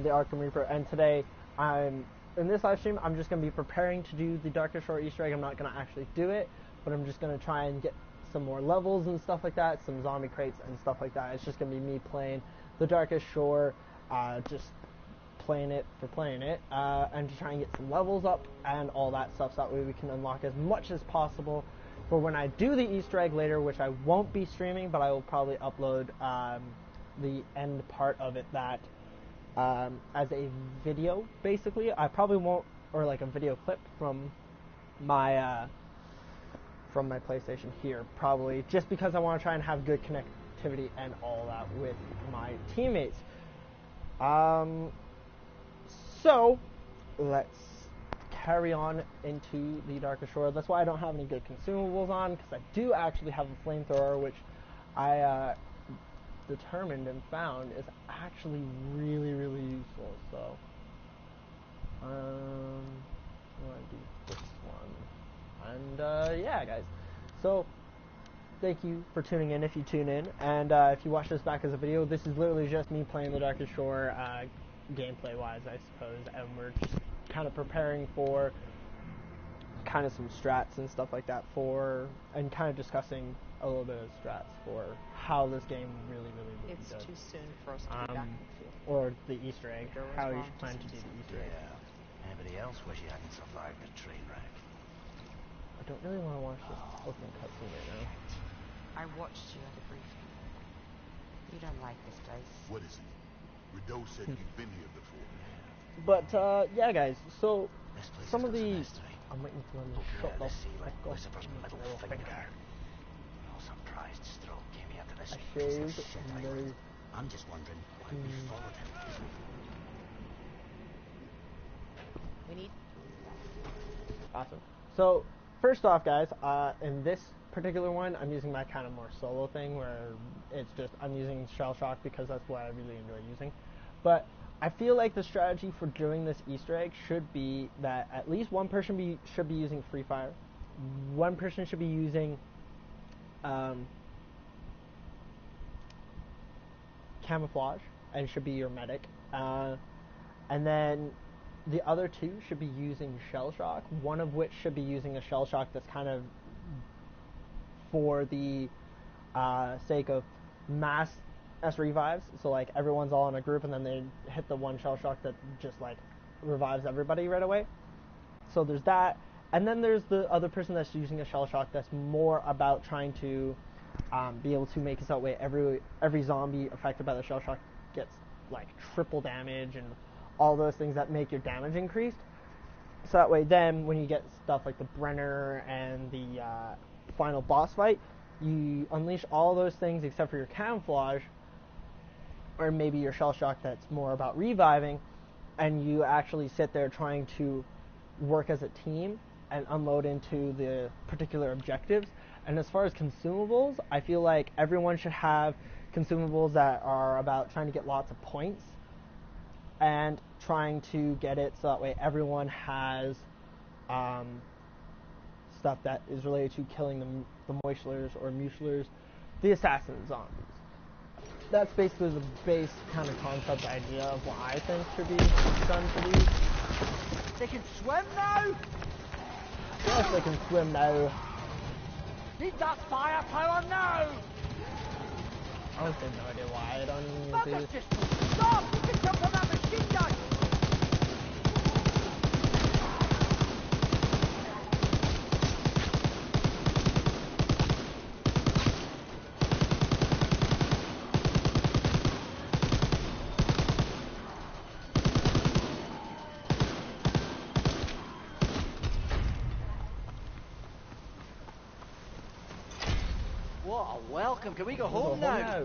the Arkham Reaper, and today in this live stream I'm just going to be preparing to do the Darkest Shore Easter egg. I'm not going to actually do it, but I'm just going to try and get some more levels and stuff like that, some zombie crates and stuff like that. It's just going to be me playing the Darkest Shore, just playing it for playing it, and to try and get some levels up and all that stuff, so that way we can unlock as much as possible for when I do the Easter egg later, which I won't be streaming, but I will probably upload the end part of it that as a video, basically. I probably won't, or like a video clip from my PlayStation here, probably, just because I want to try and have good connectivity and all that with my teammates. So let's carry on into the Darkest Shore. That's why I don't have any good consumables on, because I do actually have a flamethrower, which I determined and found is actually really useful. So I want to do this one, and yeah, guys, so thank you for tuning in if you tune in, and if you watch this back as a video, this is literally just me playing the Darkest Shore, gameplay wise, I suppose, and we're just kind of preparing for kind of some strats and stuff like that, and kind of discussing a little bit of strats for how this game really it's does. Too soon for us to be back in the field. Or the Easter egg, how you should plan to do the Easter egg. Yeah. Anybody else wish you hadn't survived the train wreck? I don't really want to watch this opening cutscene right now. I watched you at a briefing. You don't like this place. What is it? Rideau said you've been here before. But yeah, guys, so some of the... I'm waiting for them to shut the Lucifer's middle finger. No surprised Stroke came here to this shaved very... I'm just wondering why we followed him. We need... Awesome. So, first off, guys, in this particular one, I'm using my kind of more solo thing, where it's just, I'm using Shell Shock because that's what I really enjoy using. But I feel like the strategy for doing this Easter egg should be that at least one person should be using Free Fire, one person should be using Camouflage, and should be your medic, and then the other two should be using Shell Shock, one of which should be using a Shell Shock that's kind of for the sake of mass revives, so like everyone's all in a group and then they hit the one Shell Shock that just like revives everybody right away. So there's that, and then there's the other person that's using a Shell Shock that's more about trying to be able to make it so that way every zombie affected by the Shell Shock gets like triple damage and all those things that make your damage increased. So that way then when you get stuff like the Brenner and the final boss fight, you unleash all those things except for your Camouflage, or maybe your Shell Shock that's more about reviving, and you actually sit there trying to work as a team and unload into the particular objectives. And as far as consumables, I feel like everyone should have consumables that are about trying to get lots of points and trying to get it so that way everyone has stuff that is related to killing the Moishlers or Muchlers, the assassin zombies. That's basically the base kind of concept idea of what I think should be done for these. They can swim now? Yes, they can swim now. Need that firepower now! I honestly have no idea why I don't Fuck use us, these. just stop! You can jump on that machine gun! What a welcome! Can we go home now?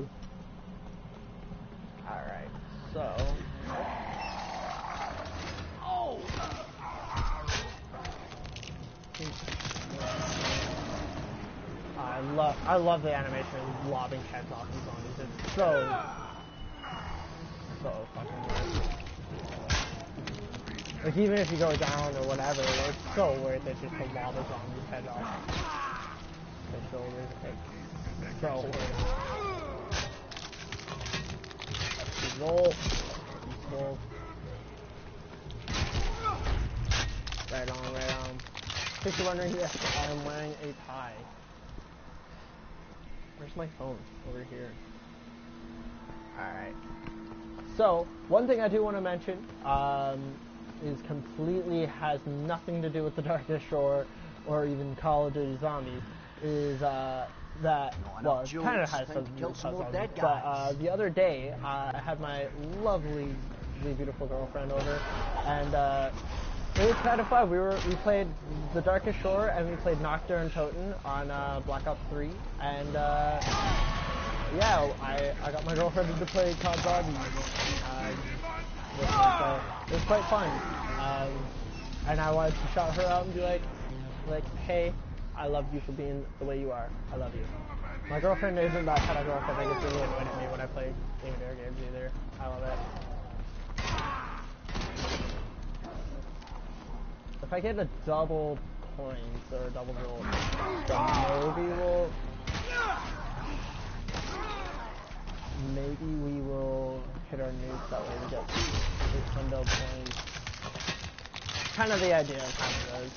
Alright, so... Oh! I love the animation of lobbing heads off these zombies. It's so fucking worth it. Like, even if you go down or whatever, it's so worth it just to lob a zombie's head off. It's so worth it. So worth it. Roll. Roll. case you're wondering, yes, I'm wearing a tie. Where's my phone? Over here. Alright. So, one thing I do want to mention, is completely has nothing to do with the Darkest Shore or even Call of Duty Zombies, is, that, well, it kind of has something to do with zombies, but, the other day, I had my lovely, beautiful girlfriend over, and, it was kind of fun. We played The Darkest Shore and we played Nocturne Toten on Black Ops 3, and yeah, I got my girlfriend to play COD Zombies. It was quite fun, and I wanted to shout her out and be like, hey, I love you for being the way you are. I love you. My girlfriend isn't that kind of girlfriend that gets really annoyed at me when I play game and air games either. I love it. If I get a double points or a double goal, maybe we will hit our nukes that way we get 800 points. Kind of the idea of having those.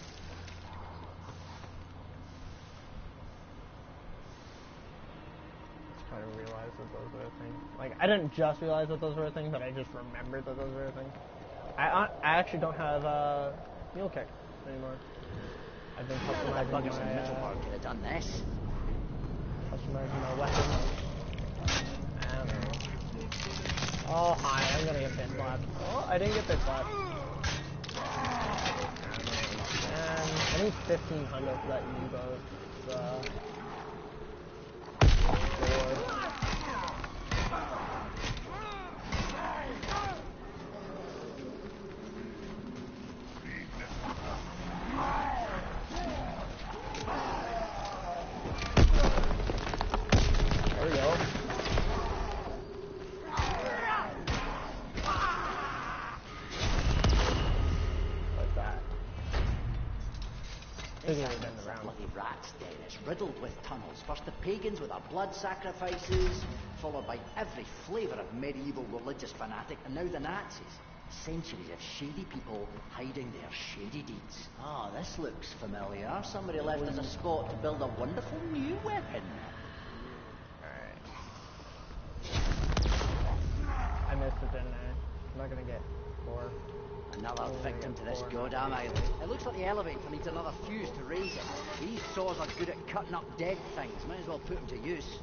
Just trying to realize that those were a thing. Like, I didn't just realize that those were a thing, but I just remembered that those were a thing. I actually don't have mule kick anymore. I've been customizing my could have done this. Customizing my weapons. Oh hi, I'm gonna get bit slapped. Oh, I didn't get bit slapped. And I need 1500 for that U-boat. There we go. Like that. This island's a bloody rat's den. It's riddled with tunnels. First the pagans with their blood sacrifices, followed by every flavour of medieval religious fanatic, and now the Nazis. Centuries of shady people hiding their shady deeds. Ah, this looks familiar. Somebody left us a spot to build a wonderful new weapon. I missed it, didn't I? I'm not gonna get 4. Another victim to this goddamn island. It looks like the elevator needs another fuse to raise it. These saws are good at cutting up dead things. Might as well put them to use.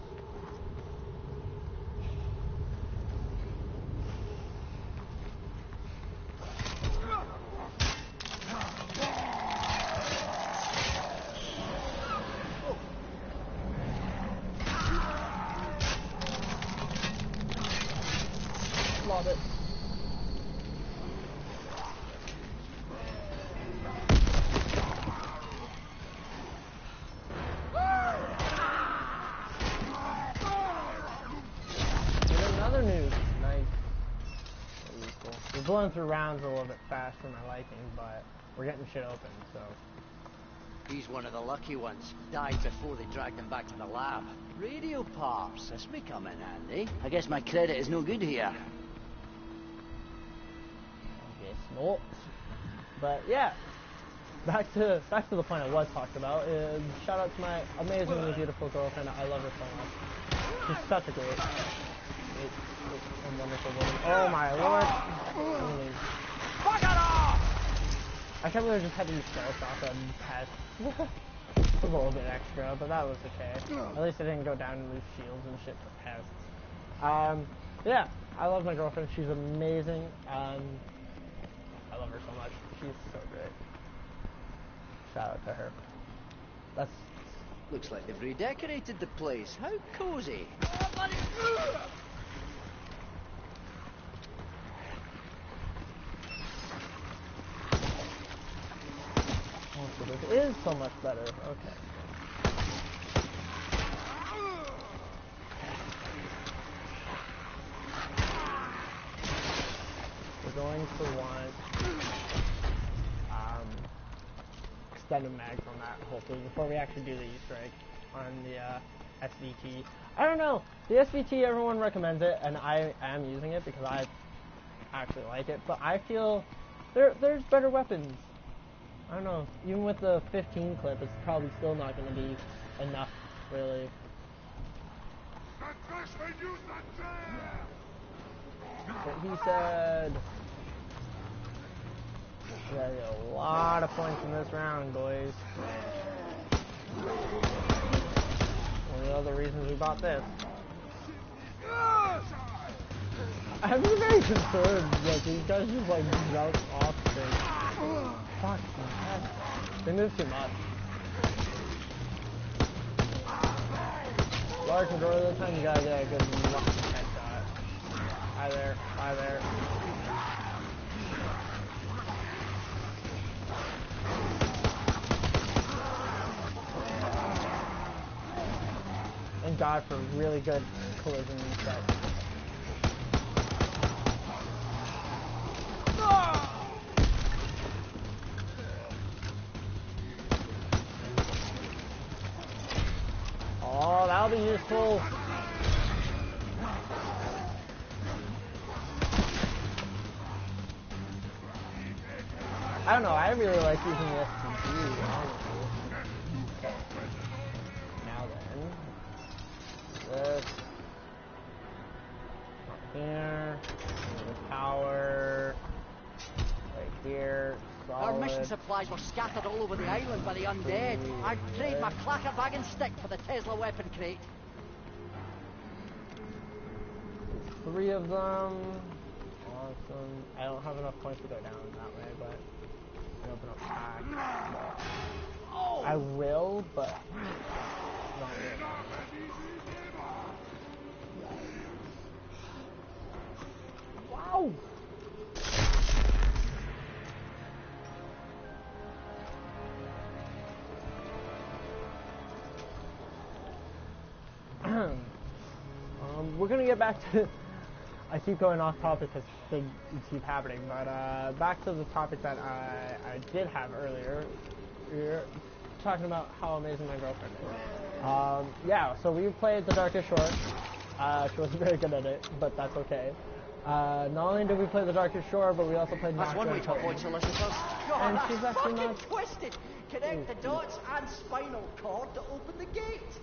Love it. Get another nuke. Nice. Cool. We're blowing through rounds a little bit fast for my liking, but we're getting shit open, so. He's one of the lucky ones. Died before they dragged him back to the lab. Radio parts. This may come in handy. I guess my credit is no good here. Guess not. But yeah, back to the point I was talked about. Shout out to my amazingly beautiful girlfriend. I love her so much. She's such a great and wonderful woman. Oh my lord! Fuck it off! I can't believe I just had to use Star Shock on pest. A little bit extra, but that was okay. At least I didn't go down and lose shields and shit for pests. Yeah, I love my girlfriend. She's amazing. I love her so much. She's so great. Shout out to her. That's... Looks like they've redecorated the place. How cozy. Oh, so this is so much better. Okay. We're going to want extended mags on that, hopefully, before we actually do the Easter egg on the SVT. I don't know. The SVT, everyone recommends it, and I am using it because I actually like it, but I feel there's better weapons. I don't know. Even with the 15 clip, it's probably still not going to be enough, really. But he said, we gotta get a lot of points in this round, boys. One of the other reasons we bought this. I'm just very concerned that these guys just like jump off things. Fuck, man. They move too much. Large majority of the time you gotta get a good lucky headshot. Hi there, hi there. Thank God for really good collision sets. Oh, that'll be useful. I don't know, I really like using the SPG, honestly. Now then, this, here, the power, right here, solid. Our mission supplies were scattered all over the island by the undead. I'd trade my clacker bag and stick for the Tesla weapon crate. 3 of them. Awesome. I don't have enough points to go down that way, but I can open up packs. I will, but not really. Wow! We're gonna get back to. I keep going off topic because things keep happening, but back to the topic that I did have earlier. We're talking about how amazing my girlfriend is. Yeah, so we played The Darkest Shore. She wasn't very good at it, but that's okay. Not only did we play The Darkest Shore, but we also played. That's one way to avoid solicitors. God, And that's she's actually fucking not twisted. Connect the dots and spinal cord to open the gate.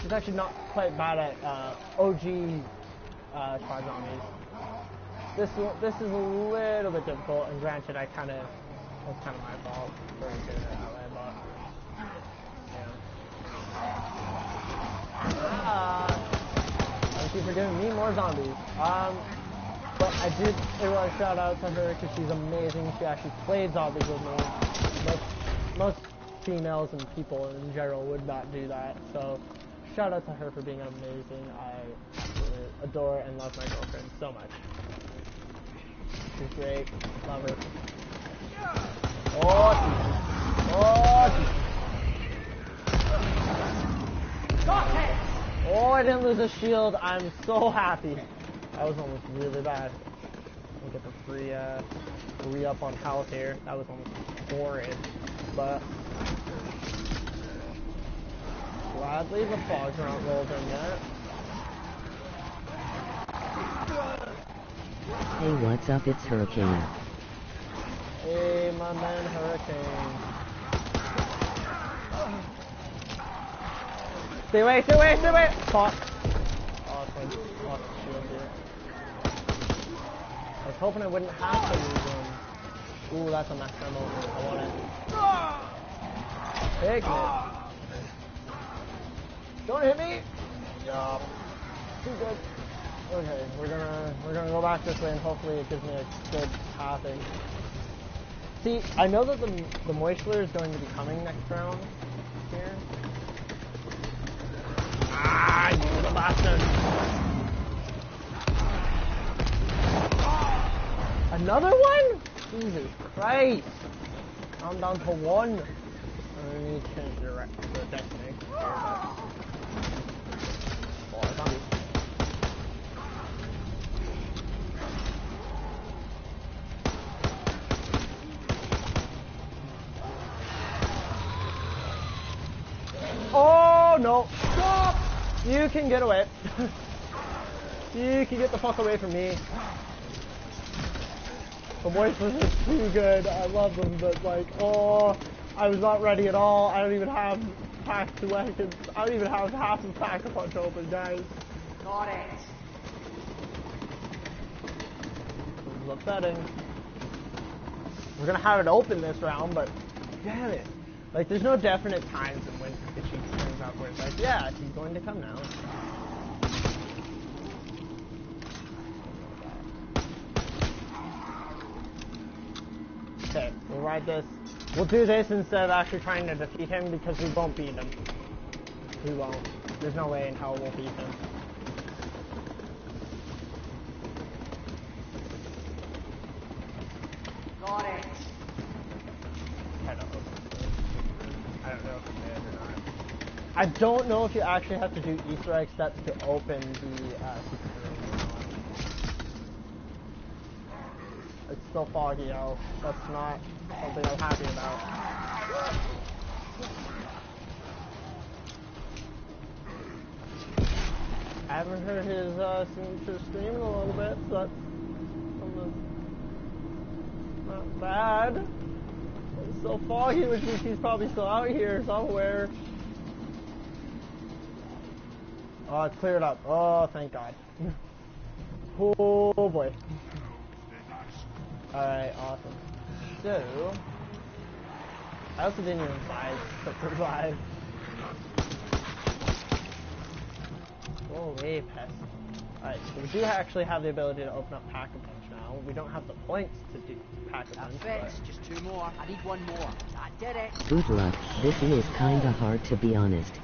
She's actually not quite bad at OG COD Zombies. This is a little bit difficult, and granted, that's kind of my fault for doing it that way, but thank you for giving me more zombies. But I did want to shout out to her because she's amazing. She actually played zombies with me. Most females and people in general would not do that, so shout out to her for being amazing. I absolutely adore and love my girlfriend so much. She's great. Love her. Oh, Jesus. Oh, Jesus. Got it! Oh, I didn't lose a shield. I'm so happy. That was almost really bad. We'll get the free re-up on health here. That was almost horrid, but gladly the fogs aren't rolled in yet. Hey, what's up? It's Hurricane. Hey, my man, Hurricane. Stay away, stay away, stay away! Fuck. Awesome. Awesome shield here. I was hoping I wouldn't have to lose him. Ooh, that's a max ammo. I want it. Take it. Don't hit me! Yup. Too good. Okay, we're gonna go back this way and hopefully it gives me a good pathing. See, I know that the moisture is going to be coming next round here. Ah, you little bastard! Another one? Jesus Christ! I'm down to 1. I need to change the destiny. Oh, zombies. Oh no! Stop! You can get away. You can get the fuck away from me. The voices are too good. I love them, but like, oh, I was not ready at all. I don't even have pack weapons. I don't even have half of Pack-a-Punch open, guys. Got it. This is upsetting. We're gonna have it open this round, but damn it. Like, there's no definite times in when Itchy turns up where it's like, yeah, he's going to come now. Okay, we'll ride this. We'll do this instead of actually trying to defeat him because we won't beat him. We won't. There's no way in hell we'll beat him. Got it. I don't know if it's it or not. I don't know if you actually have to do Easter egg steps to open the secret room or not. It's still foggy out. That's not something I'm happy about. I haven't heard his signature scream in a little bit, so that's not bad. It's so foggy, which means he's probably still out here somewhere. Oh, it's cleared up. Oh, thank God. Oh boy. Alright, awesome. So, I also didn't even buy survive. Go away, pest. Alright, so we do actually have the ability to open up Pack-a-Punch now. We don't have the points to do Pack-a-Punch. That fits. Just 2 more. I need 1 more. I did it. Good luck. This is kinda hard to be honest.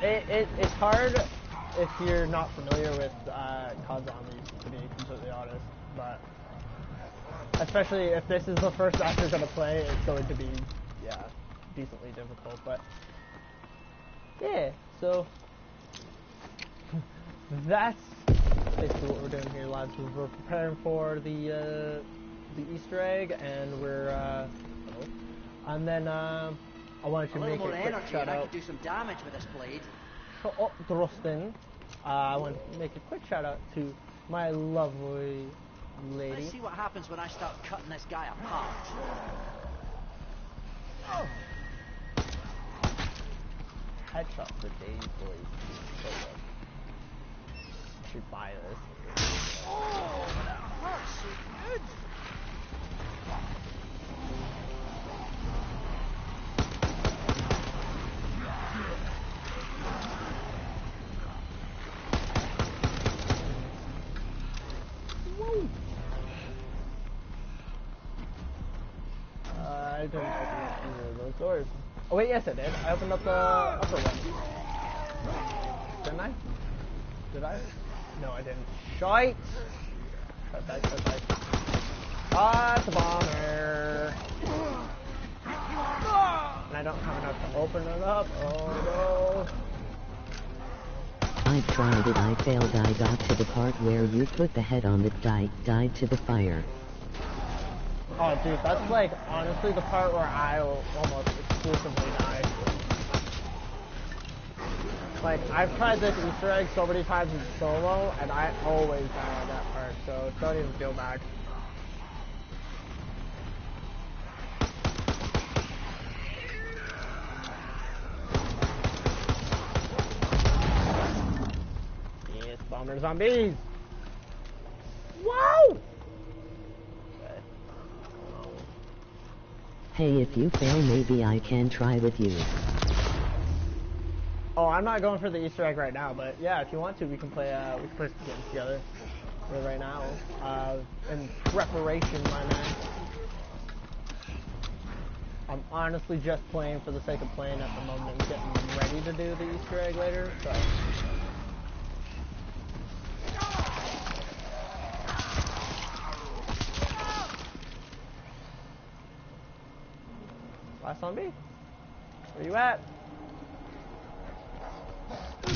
It's hard if you're not familiar with COD Zombies, to be completely honest, but especially if this is the first match you're going to play, it's going to be, yeah, decently difficult, but yeah, so that's basically what we're doing here, lads. We're preparing for the Easter egg, and we're, and then, I wanted to make a quick shout out. I could do some damage with this blade. Oh, Drostin. I want to make a quick shout out to my lovely lady. Let's see what happens when I start cutting this guy apart. Oh. Headshot for days, boys. So good. I should buy this. Oh, that hurts so good. I didn't open up either of those doors. Oh wait, yes I did. I opened up the upper one. Didn't I? Did I? No, I didn't. Shite! Cut that. Ah, it's a bomber! And I don't have enough to open it up. Oh no. I tried it, I failed. I got to the part where you put the head on the died to the fire. Oh, dude, that's like honestly the part where I almost exclusively die. Like, I've tried this Easter egg so many times in solo, and I always die on that part, so don't even feel bad. Yes, bomber zombies! Wow! Hey, if you fail, maybe I can try with you. Oh, I'm not going for the Easter egg right now, but yeah, if you want to, we can play some games together. Right now, in preparation, my man. I'm honestly just playing for the sake of playing at the moment, and getting ready to do the Easter egg later. So. Last zombie? Where you at?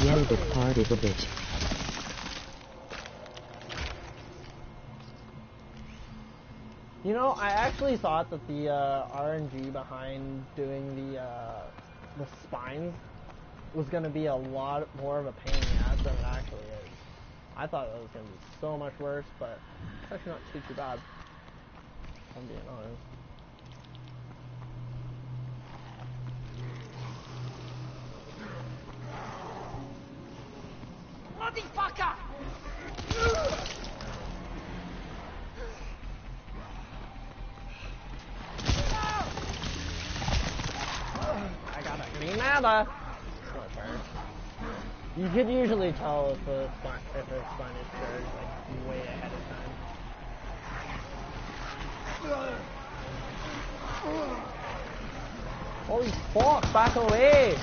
Yeah, this part is a bitch. You know, I actually thought that the RNG behind doing the spines was going to be a lot more of a pain in the ass than it actually is. I thought it was going to be so much worse, but it's actually not too bad, if I'm being honest. Bloody fucker! I got a grenada! You could usually tell if it's Spanish Surge, like, way ahead of time. Holy fuck, back away!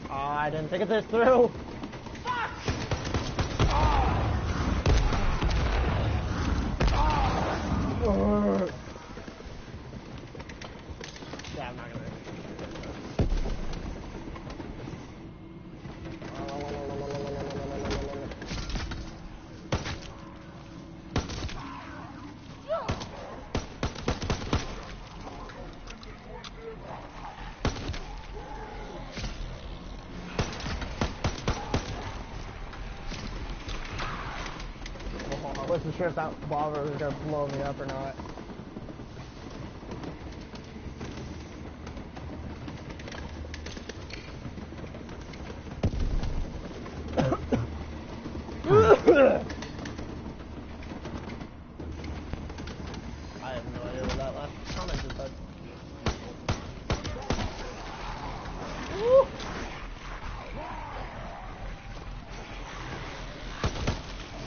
Oh, I didn't think of this through! Fuck! Yeah, I'm not gonna. I wasn't sure if that lava was gonna blow me up or not. I have no idea what that last comment just said. Woo!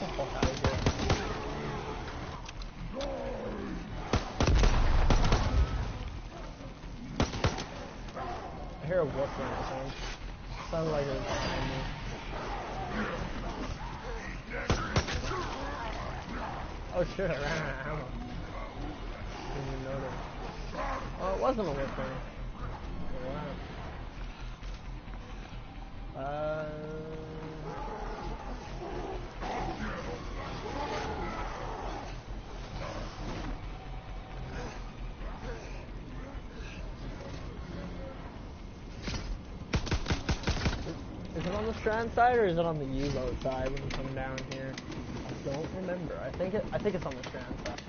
Get the fuck out of here. I hear a whoop or anything. Sounded like it was behind me. Oh shit, I ran out of ammo. Didn't even notice. Oh, it wasn't a whistling. Is it on the Strand side or is it on the U-load side when you come down here? I don't remember. I think it's on the Strand side.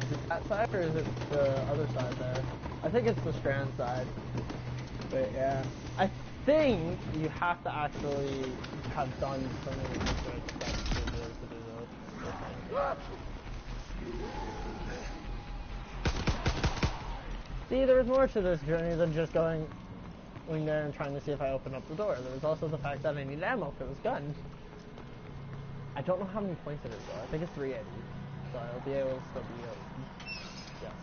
Is it that side or is it the other side there? I think it's the Strand side. But yeah, I think you have to actually have done some of the research steps to be able to do those. See, there's more to this journey than just going there and trying to see if I open up the door. There's also the fact that I need ammo for this gun. I don't know how many points it is though. I think it's 380. So I'll be able to still be yes.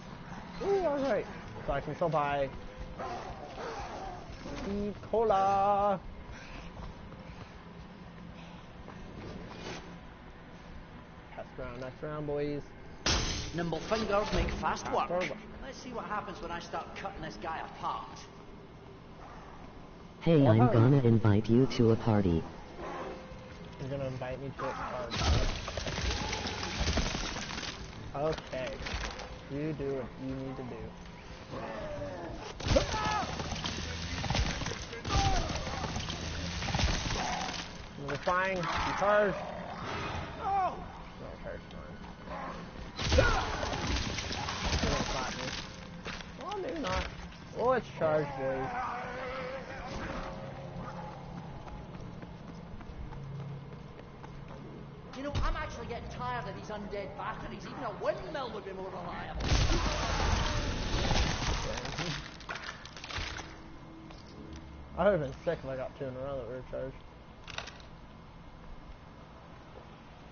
Ooh, alright. So I can still buy Speed Cola. Test round, next round, boys. Nimble fingers make fast work. Let's see what happens when I start cutting this guy apart. Hey, I'm gonna invite you to a party. You're gonna invite me to a party. Okay. You do what you need to do. We're fine. You charge. No, charge fine. Well, maybe not. Oh, it's charged, boys. You know, I'm actually getting tired of these undead batteries. Even a windmill would be more reliable. I would have been sick if I got 2 in a row that were charged.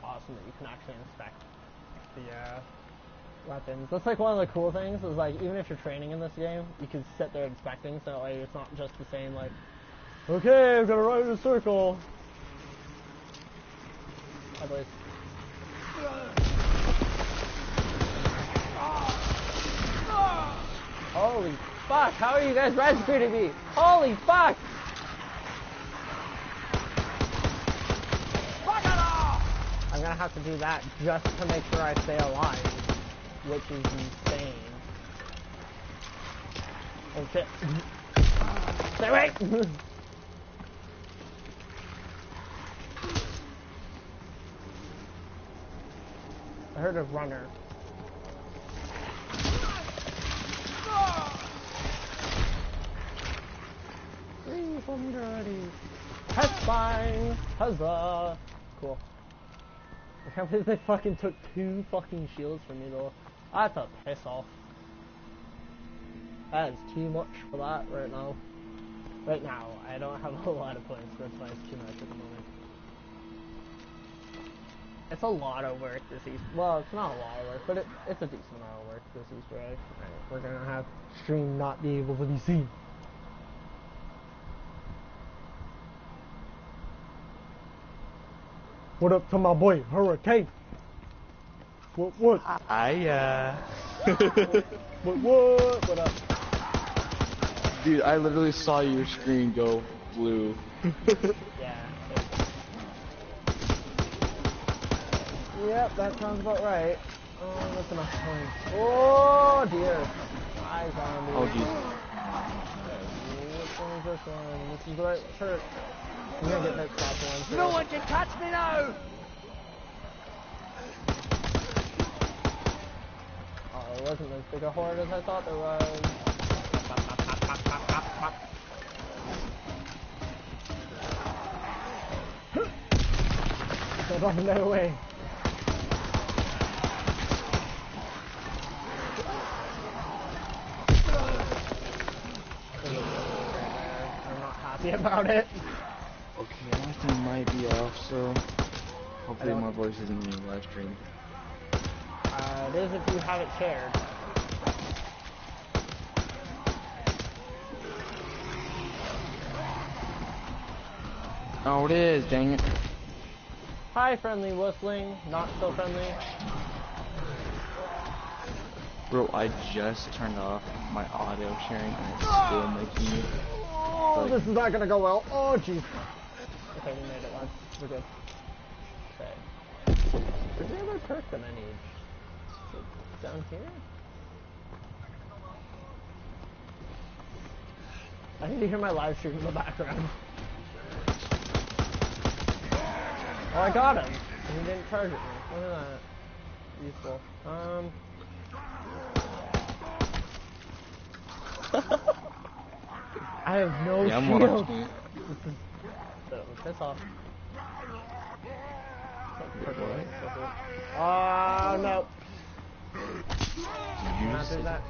Awesome that you can actually inspect the weapons. That's like one of the cool things is like even if you're training in this game, you can sit there inspecting, so like it's not just the same like, okay, I'm gonna run in a circle. Hi boys. Holy fuck, how are you guys rescuing me? Holy fuck! I'm gonna have to do that just to make sure I stay alive, which is insane. Oh shit. Stay away! I heard a runner. Free from dirty. That's fine. Huzzah. Cool. I can't believe they fucking took 2 fucking shields from me though. That's a piss off. That is too much for that right now. Right now, I don't have a lot of points, that's why it's too much at the moment. It's a lot of work this Easter. Well, it's not a lot of work, but it's a decent amount of work this Easter egg. Right, we're gonna have stream not be able to be seen. What up to my boy Hurricane? What? What up? Dude, I literally saw your screen go blue. Yeah. Yep, that sounds about right. Oh, that's enough points. Oh dear. Hi, zombie. Oh, jeez. Which one is this one? This is the right perk. I'm gonna get that top one. No one can touch me now! Oh, it wasn't as big a horde as I thought there was. Get off in their way. I'm not happy about it. Okay, my thing might be off, so hopefully my voice isn't in the live stream. It is if you have it shared. Oh, it is, dang it. Hi, friendly whistling. Not so friendly. Bro, I just turned off my audio sharing and it's still making me. Oh, this is not gonna go well. Oh, jeez. Okay, we made it once. We're good. Okay. Is there another perk that I need? Is it down here? I need to hear my live stream in the background. Oh, I got him. And he didn't charge at me. Look at that. Useful. I have no shield. This is... piss off. Oh, no. Not do that.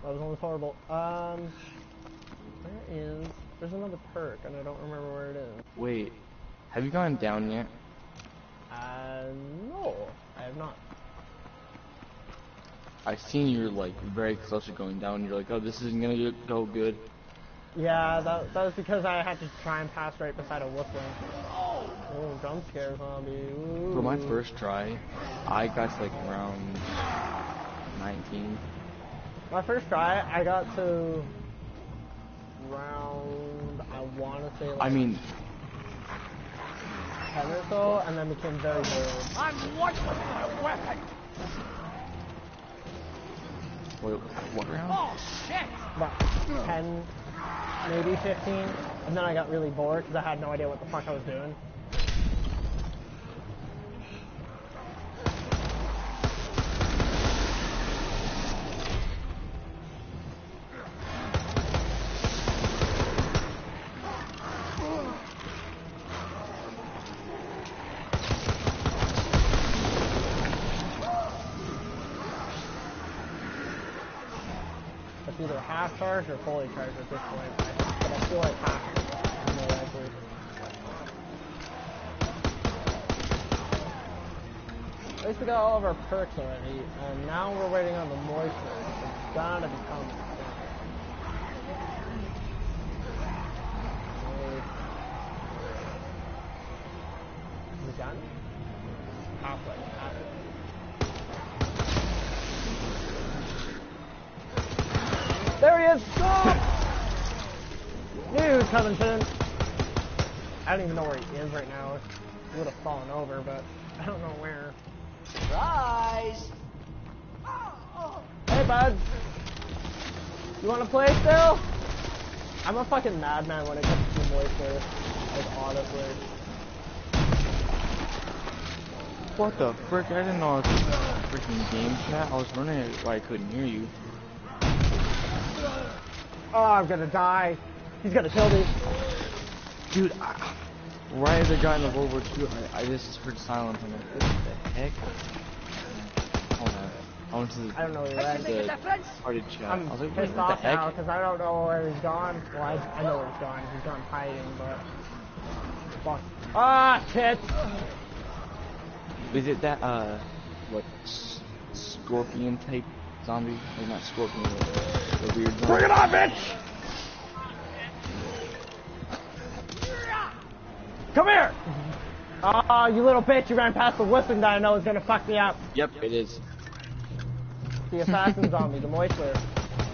That was almost horrible. There's another perk, and I don't remember where it is. Wait, have you gone down yet? No, I have not. I seen you're like very close to going down. You're like, oh, this isn't gonna go good. Yeah, that was because I had to try and pass right beside a whistling. Oh, jump scare zombie. Ooh. For my first try, I got to like round 19. My first try, I got to round, I want to say like... I mean... 10 or so, and then became very bored. I'm one with my weapon! Wait, what round? Oh, shit! About 10, maybe 15, and then I got really bored because I had no idea what the fuck I was doing. Either half charged or fully charged at this point, but I feel like half is more likely. At least we got all of our perks already, and now we're waiting on the moisture. It's gotta become Is it done? Halfway. There he is! Stop! Knew he was coming soon. I don't even know where he is right now. He would have fallen over, but I don't know where. Rise! Hey, bud! You wanna play still? I'm a fucking madman when it comes to moisture. Like, honestly. What the frick? I didn't know it was a freaking game chat. I was wondering why I couldn't hear you. Oh, I'm gonna die. He's gonna kill me. Dude, right as I got in the Overwatch 2, I just heard silence. I'm like, what the heck? Hold on. I went to the, I don't know where you're at. the party chat. I'm I was like, pissed what the off now heck? because I don't know where he's gone. Well, I know where he's gone. He's gone hiding, but... Fuck. Ah, shit! Is it that, what, scorpion type zombie? Or not scorpion, but the weird zombie? Bring it on, bitch! Come here! Oh, you little bitch, you ran past the whistling that I know is gonna fuck me up. Yep, it is. The assassin zombie, the moistler.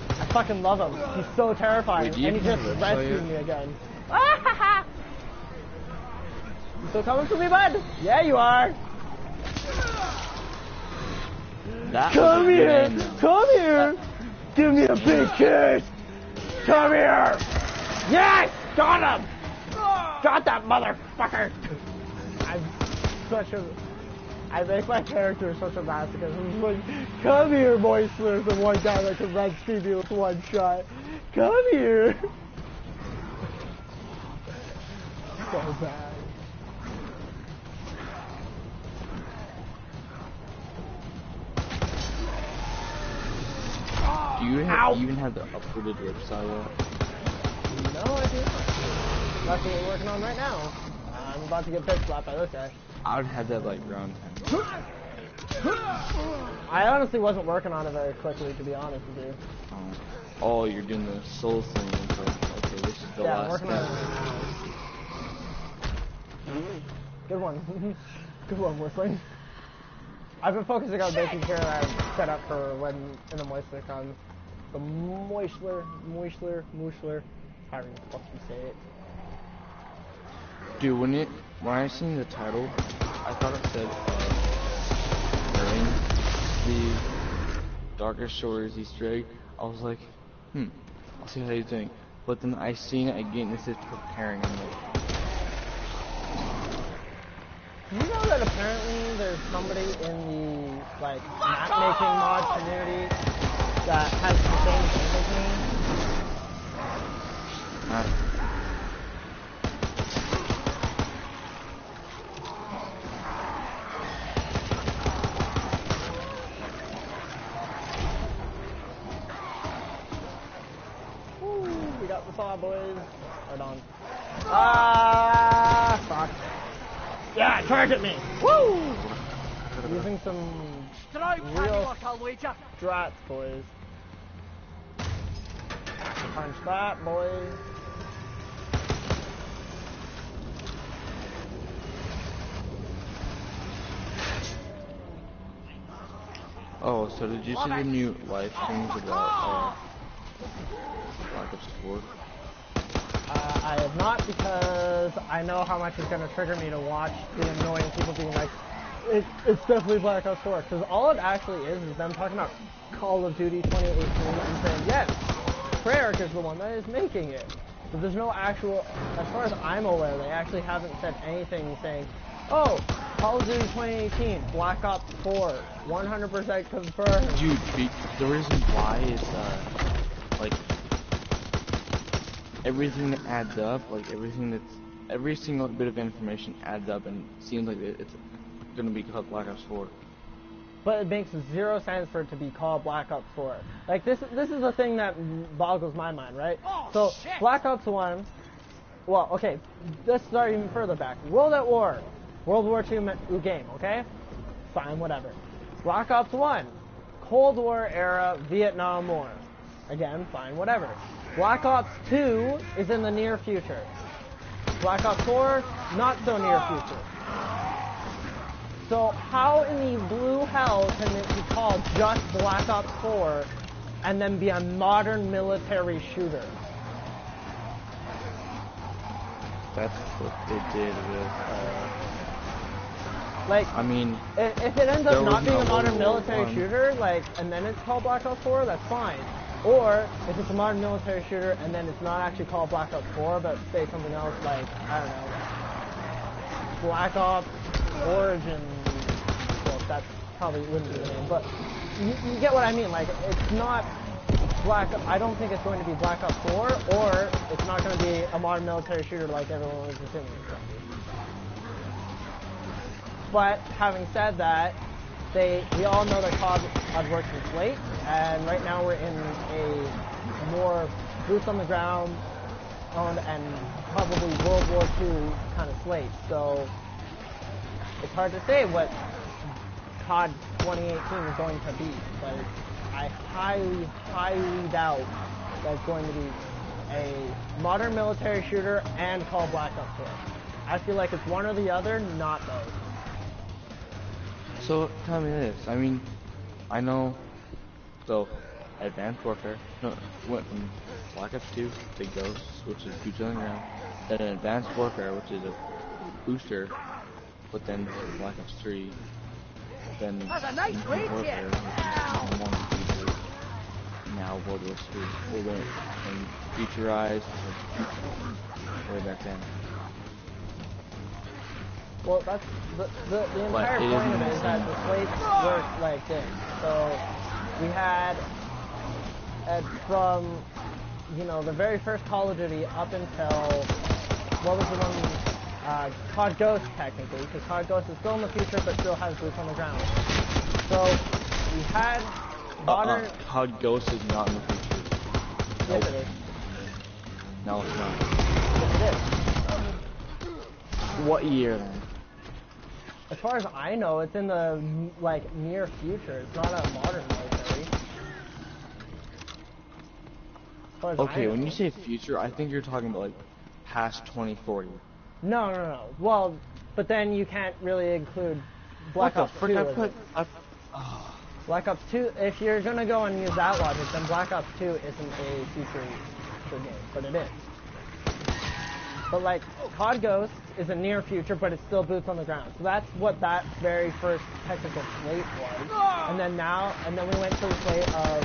I fucking love him. He's so terrifying. Wait, do you And he have just a website rescued yet? me again. You still coming for me, bud? Yeah, you are. That Come was a good here! aim, though. Come here! Give me a big kiss! Come here! Yes! Got him! Got that motherfucker! I'm such a... I make my character such a masochist. I'm like, come here, Moistler, the one guy that can red stream you with one shot. Come here! So bad. Do you even have the uploaded website yet? No idea. That's what we're working on right now. I'm about to get bitch slapped by this guy. I would have that like around 10. I honestly wasn't working on it very quickly, to be honest with you. Oh, you're doing the soul thing. So, okay, this is the Yeah, I'm last working on step. it. Good one. Good one, Whistling. I've been focusing on making sure I'm set up for when in the moistler comes. The moistler, however the fuck you say it. Dude, when I seen the title, I thought it said during the Darkest Shores Easter egg. I was like, I'll see how he's doing. But then I seen it again. It says preparing. I'm like, Do you know that apparently there's somebody in the like map making mod community that has the same name as me? Woo, we got the saw, boys. Right on. Ah, fuck. Yeah, charge at me. Woo! Using some real strats, boys. Punch that, boys. oh, so did you see the new live streams about Black Ops 4? I have not because I know how much it's going to trigger me to watch the annoying people being like, it's definitely Black Ops 4. Because all it actually is them talking about Call of Duty 2018 and saying, yes, Treyarch is the one that is making it. But there's no actual, as far as I'm aware, they actually haven't said anything saying, oh, Call of Duty 2018, Black Ops 4, 100% confirmed. Dude, the reason why is, like, everything that adds up, like, every single bit of information adds up and seems like it's gonna be called Black Ops 4. But it makes zero sense for it to be called Black Ops 4. Like, this is the thing that boggles my mind, right? Oh, so, shit. Black Ops 1, well, okay, let's start even further back. World at War, World War II game, okay? Fine, whatever. Black Ops 1, Cold War era Vietnam War. Again, fine, whatever. Black Ops 2 is in the near future. Black Ops 4, not so near future. So how in the blue hell can it be called just Black Ops 4 and then be a modern military shooter? That's what they did with Like, I mean, if it ends there up not was being no a modern World War military One. shooter, like, and then it's called Black Ops 4, that's fine. Or if it's a modern military shooter and then it's not actually called Black Ops 4, but say something else like, I don't know, Black Ops Origin. Well, that probably wouldn't be the name, but you get what I mean. Like, it's not I don't think it's going to be Black Ops 4, or it's not going to be a modern military shooter like everyone was assuming it's going to be. But having said that, we all know that COD works in slate, and right now we're in a more boots on the ground and probably World War II kind of slate. So it's hard to say what COD 2018 is going to be, but I highly, highly doubt that it's going to be a modern military shooter and called Black Ops 4. I feel like it's one or the other, not both. So tell me this. I mean, I know. So, Advanced Warfare went from Black Ops 2 to Ghosts, which is boots on the ground. Then Advanced Warfare, which is a booster, but then Black Ops 3. Then That's a nice raid Warfare, kit. which is one booster. Now World War 2. They went and futurized way back then. Well, that's the entire it point of isn't it is that the slates work like this. So we had from the very first Call of Duty up until what was the one COD Ghost technically, because COD Ghost is still in the future but still has boots on the ground. So we had modern. COD Ghost is not in the future. Yes, it is. No, it's not. Yes, it is. What year then? As far as I know, it's in the near future. It's not a modern military. As far as Okay, I when know. you say future, I think you're talking about past 2040. No. Well, but then you can't really include Black Ops 2. Black Ops 2. If you're gonna go and use that logic, then Black Ops 2 isn't a future game, but it is. But COD Ghost is a near future, but it's still boots on the ground. So that's what that very first technical slate was. And then we went to the slate of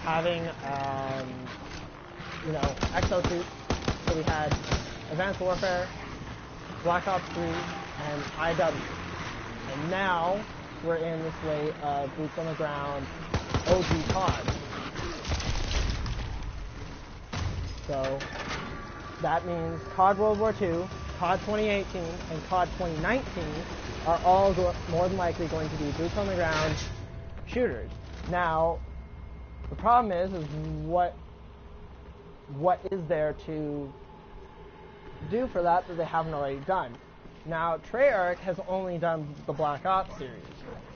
having, exosuits. So we had Advanced Warfare, Black Ops 3, and IW. And now we're in the slate of boots on the ground, OG COD. So that means COD World War II, COD 2018, and COD 2019 are all more than likely going to be boots on the ground shooters. Now, the problem is what is there to do for that they haven't already done? Now, Treyarch has only done the Black Ops series.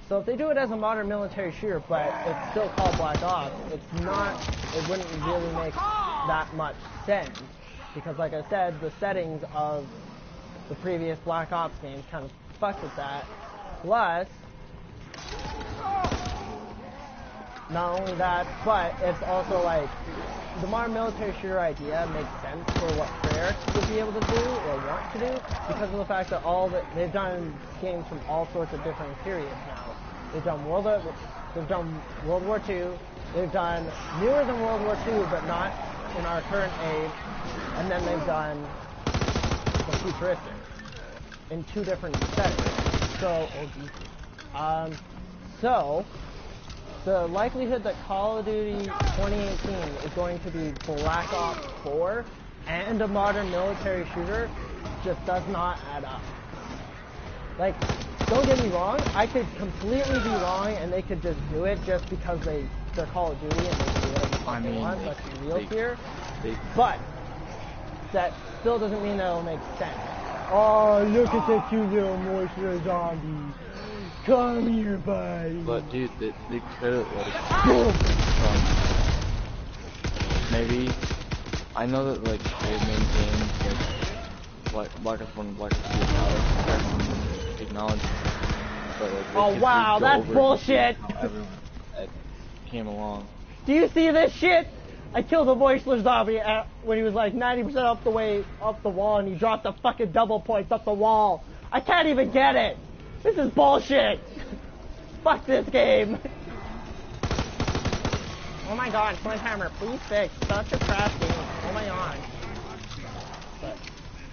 So if they do it as a modern military shooter, but it's still called Black Ops, it wouldn't really make that much sense. Because like I said, the settings of the previous Black Ops games kind of fuck with that. Plus, not only that, but it's also the modern military shooter idea makes sense for what Treyarch would be able to do or want to do because of the fact that they've done games from all sorts of different periods now. They've done World War II, they've done newer than World War II, but not in our current age, and then they've done the futuristic in two different settings. So the likelihood that Call of Duty 2018 is going to be Black Ops 4 and a modern military shooter just does not add up. Don't get me wrong, I could completely be wrong and they could just do it just because they're Call of Duty and they can do whatever they want, let's be real here. But that still doesn't mean that it'll make sense. Oh, look at the cute little moisture zombies. Come here, buddy. But dude, they could maybe I know that they maintain Black Ops 1 and Black Ops 2 technology, but oh wow, that's bullshit. That came along. Do you see this shit? I killed a moisture zombie when he was 90% up the wall and he dropped the fucking double points up the wall. I can't even get it. This is bullshit! Fuck this game! Oh my god, Sledgehammer, please fix. Such a trash game. Oh my god. But,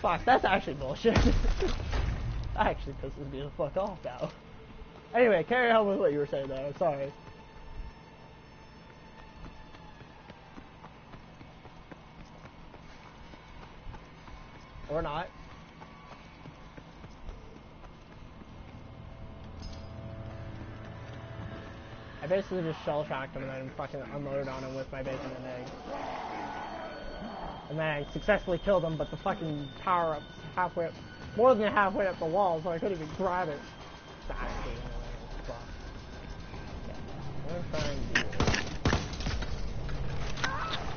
fuck, that's actually bullshit. That actually pisses me the fuck off now. Anyway, carry on with what you were saying there. I'm sorry. Or not. I basically just shell-shocked him and then fucking unloaded on him with my bacon and eggs. And then I successfully killed him, but the fucking power-up's halfway up, more than halfway up the wall, so I couldn't even grab it. Fuck. I'm gonna try and do it.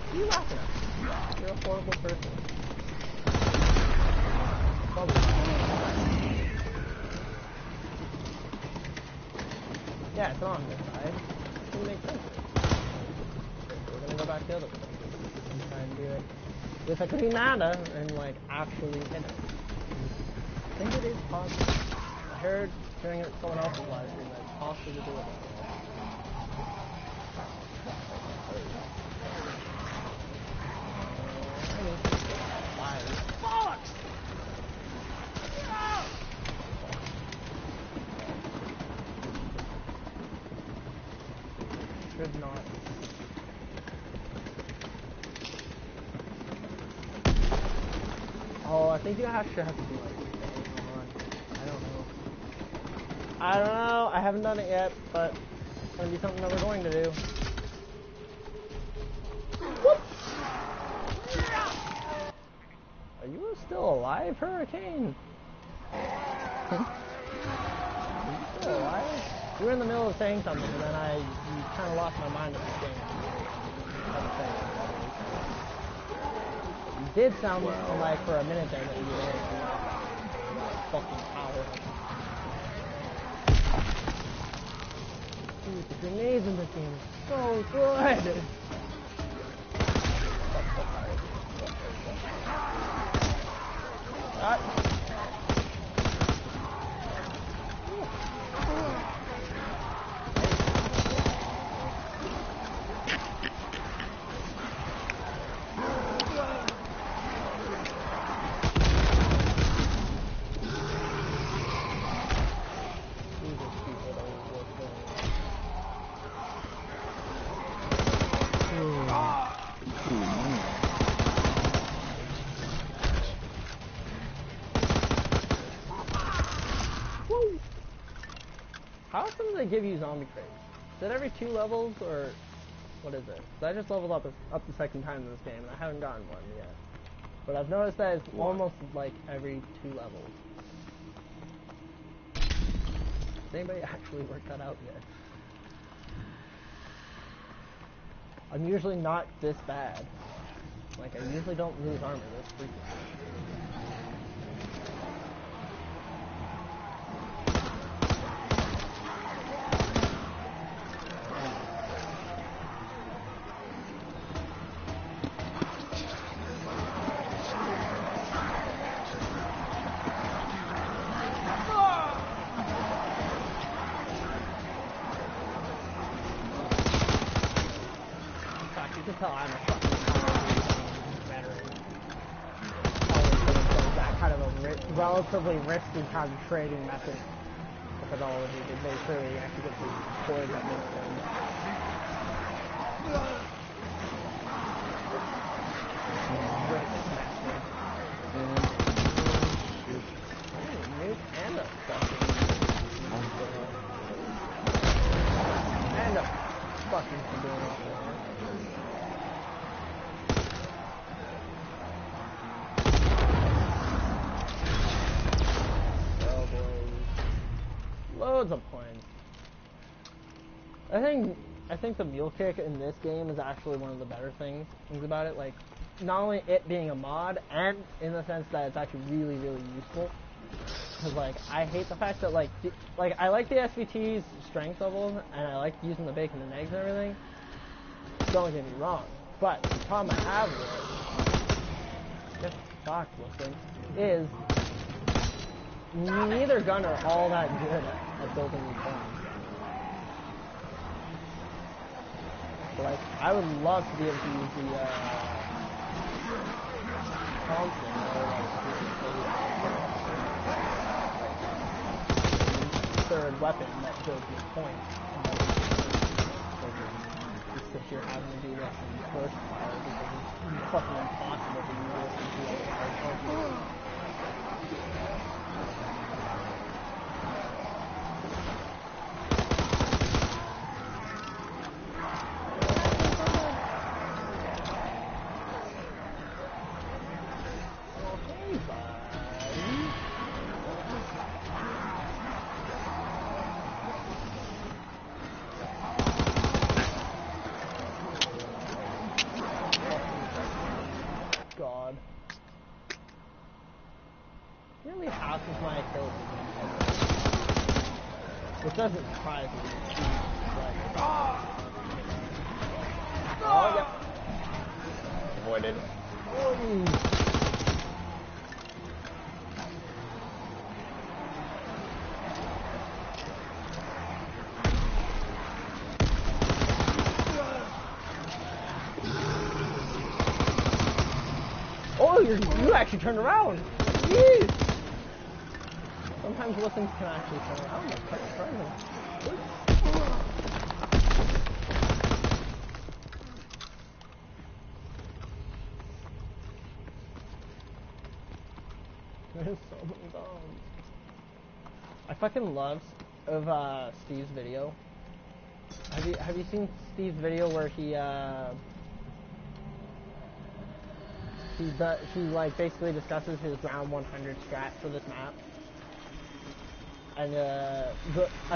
What are you laughing at? You're a horrible person. Yeah, it's on this side. It doesn't make sense. We're gonna go back the other way. And try and do it with a Grenada and like actually hit it. I think it is possible. I heard during it someone else's live stream that it's possible to do it. Bollocks! Should not. Oh, I think you actually have to do like staying on. I don't know. I haven't done it yet, but it's gonna be something that we're going to do. Whoop! Are you still alive, Hurricane? Are you still alive? You were in the middle of saying something, and then you kind of lost my mind at the game. You did sound like for a minute there that you were fucking power. Dude, the grenades in this game are so good. How often do they give you zombie crates? Is it every 2 levels, or what is it? So I just leveled up the second time in this game, and I haven't gotten one yet. But I've noticed that it's almost like every 2 levels. Has anybody actually worked that out yet? I'm usually not this bad. Like, I usually don't lose armor this frequently. You can tell I'm a fucking veteran. Always that kind of a relatively risky kind of trading method methodology to make sure you actually get the coins that make sense. And a fucking loads of points. I think the mule kick in this game is actually one of the better things about it. Like, not only it being a mod, and in the sense that it's actually really, really useful. Because, like, I hate the fact that, like, I like the SVT's strength levels, and I like using the bacon and eggs and everything. Don't get me wrong. But the problem I have with it, just fuck, listen, is neither gun are all that good at building these guns. But, like, I would love to be able to use the Thompson or like third weapon that builds your points. Just that you're having to do this in burst fire because it's fucking impossible to do this in 2 hours. God. Nearly half of my kills is in head. Which doesn't surprise me. Like, oh, yep. Avoided. Oh, you actually turned around. Jeez. Sometimes weapons can actually turn around. That's quite surprising. There's so many bombs. I fucking love Steve's video. Have you seen Steve's video where he like basically discusses his round 100 strat for this map? And at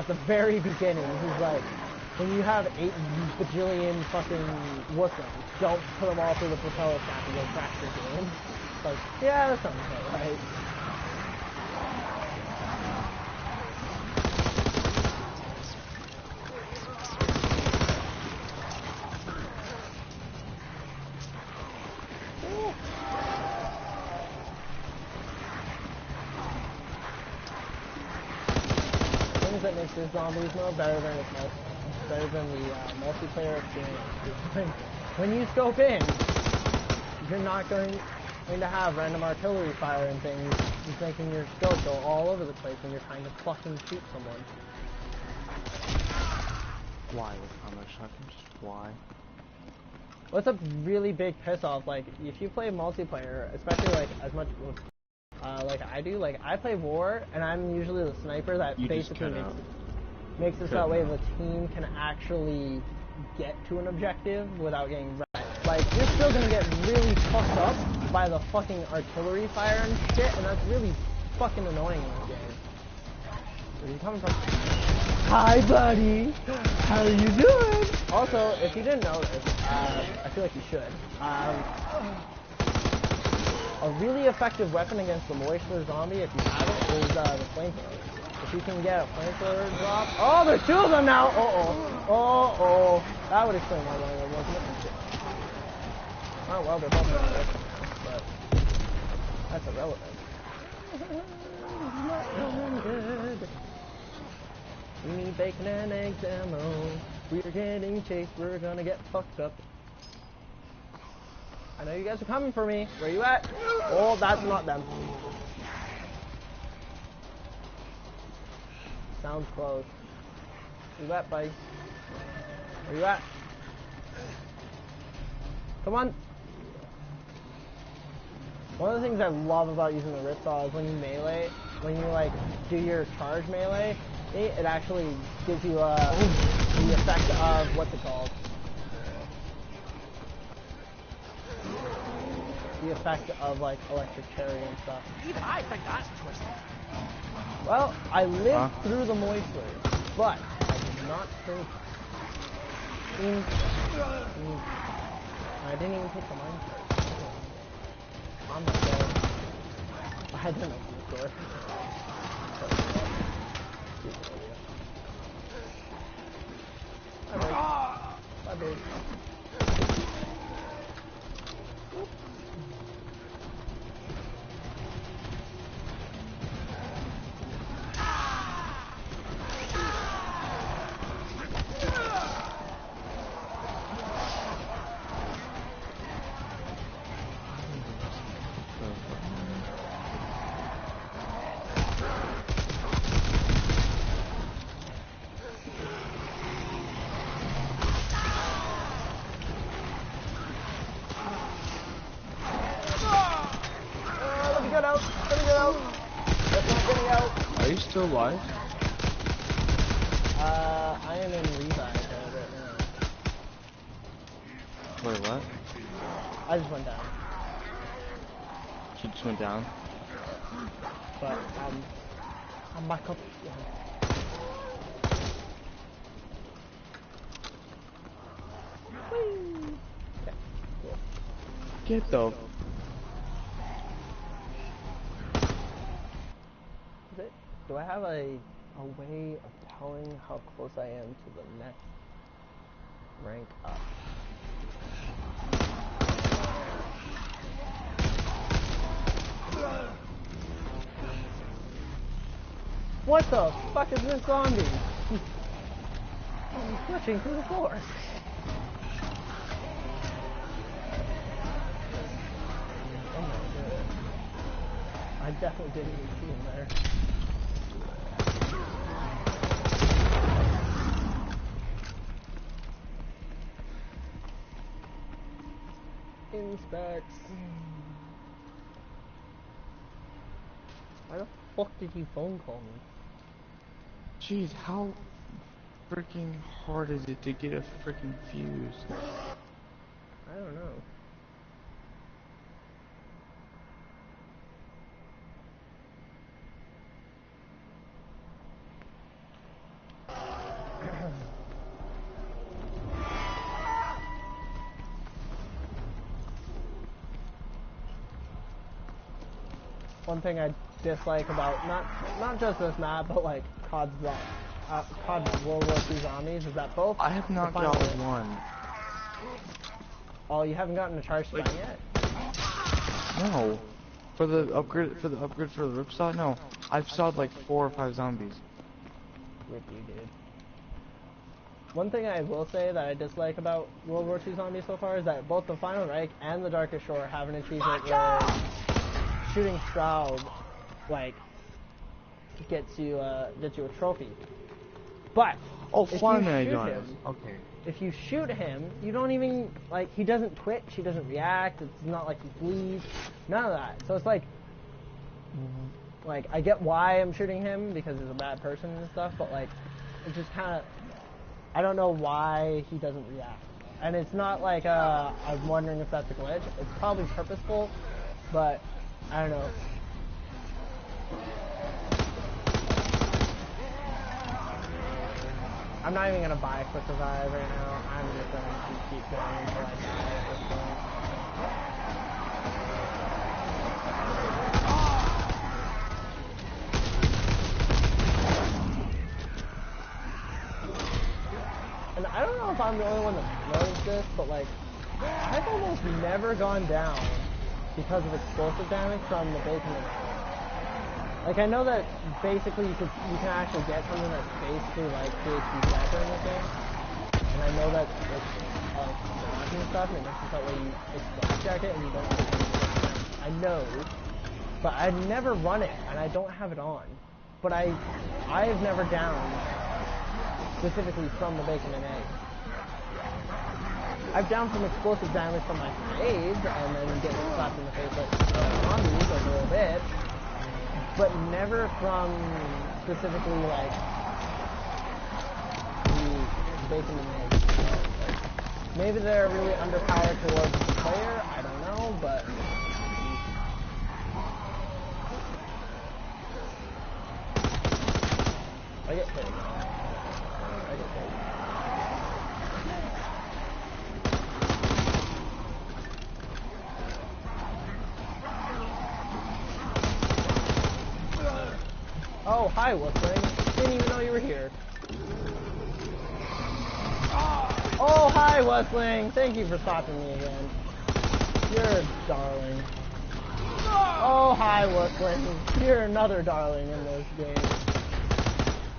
the very beginning, he's like, when you have 8 bajillion fucking warp guns, don't put them all through the propeller shaft and you'll crash your game. It's like, yeah, that sounds about right. That makes this zombies mode better than the multiplayer experience. When you scope in, you're not going to have random artillery fire and things just making your scope go all over the place when you're trying to fucking shoot someone. Why with combo shotgun? Just why? What's a really big piss off? Like, if you play multiplayer, especially like as much like I do, like I play war, and I'm usually the sniper that basically makes it so that way the team can actually get to an objective without getting wrecked. Like, you're still gonna get really fucked up by the fucking artillery fire and shit, and that's really fucking annoying in this game. Where are you coming from? Hi, buddy! How are you doing? Also, if you didn't know this, I feel like you should. A really effective weapon against the moisture zombie, if you have it, is the flamethrower. If you can get a flamethrower drop... Oh, there's 2 of them now! Uh-oh. Uh-oh. That would explain why one of them wasn't it. Oh, well, they're both there, but that's irrelevant. Not going good. We need bacon and eggs ammo. We're getting chased. We're gonna get fucked up. I know you guys are coming for me. Where you at? Oh, that's not them. Sounds close. Where you at, buddy? Where you at? Come on. One of the things I love about using the ripsaw is when you melee, when you like do your charge melee, it actually gives you the effect of what's it called? The effect of like electric cherry and stuff. Even I think that's twisted. Well, I lived through the moisture, but I did not kill. I didn't even take the mine card. I'm not dead. I didn't open the door. Bye, babe. still alive? I am in revive mode right now. Wait, what? I just went down. She just went down? But, I'm back up. Yeah. Whee! Okay, cool. Get the... Is it? Do I have a way of telling how close I am to the next rank up? What the fuck is this zombie? He's glitching through the floor. Oh my goodness. I definitely didn't even see him there. Inspects. Why the fuck did you phone call me? Jeez, how freaking hard is it to get a freaking fuse? I don't know. One thing I dislike about not just this map, but like COD World War II Zombies is that both. I have not got one. Oh, you haven't gotten a charge gun yet? No. For the upgrade for the ripsaw, no. I've sawed like 4 or 5 zombies. Rip you, dude. One thing I will say that I dislike about World War II Zombies so far is that both the Final Reich and the Darkest Shore have an achievement where shooting Stroud, like, gets you a trophy. But if you shoot him, okay. if you shoot him, you don't even, like, he doesn't twitch, he doesn't react, it's not like he bleeds, none of that. So it's like, I get why I'm shooting him, because he's a bad person and stuff, but, like, it's just kind of, I don't know why he doesn't react. And it's not like, I'm wondering if that's a glitch. It's probably purposeful, but, I don't know. I'm not even going to buy a quick revive right now. I'm just going to keep going until I die at this point. And I don't know if I'm the only one that knows this, but like, I've almost never gone down because of explosive damage from the bacon. Like, I know that basically you can actually get something that's basically like PhD Sniper in this game, and I know that it's blocking and stuff, and it makes it that way it's blackjack it and you don't get anything. I know, but I've never run it, and I don't have it on. But I've never downed specifically from the bacon and egg. I've downed some explosive damage from my grenades, and then getting slapped in the face like zombies like a little bit. But never from specifically like the bacon and eggs. Like, maybe they're really underpowered towards the player. I don't know, but I get hit. I get hit. Oh, hi, Wolfling. Didn't even know you were here. Oh, hi, Westling. Thank you for stopping me again. You're a darling. Oh, hi, Westling. You're another darling in this game.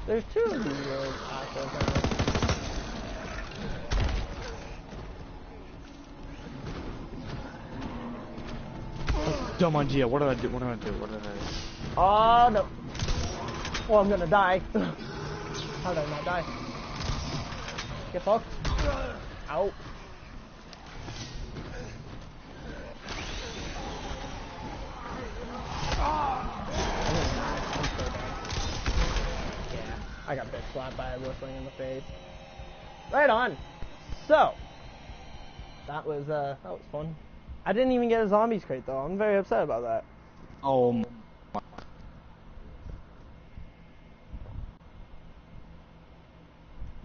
There's 2 of you little assholes now. Dumb idea. What did I do? What did I do? What did I do? Oh, no. Oh, I'm gonna die. How did I not die? Get fucked. Ow. I'm so bad. slapped by a whistling in the face. Right on. So that was fun. I didn't even get a zombies crate though. I'm very upset about that. Oh my.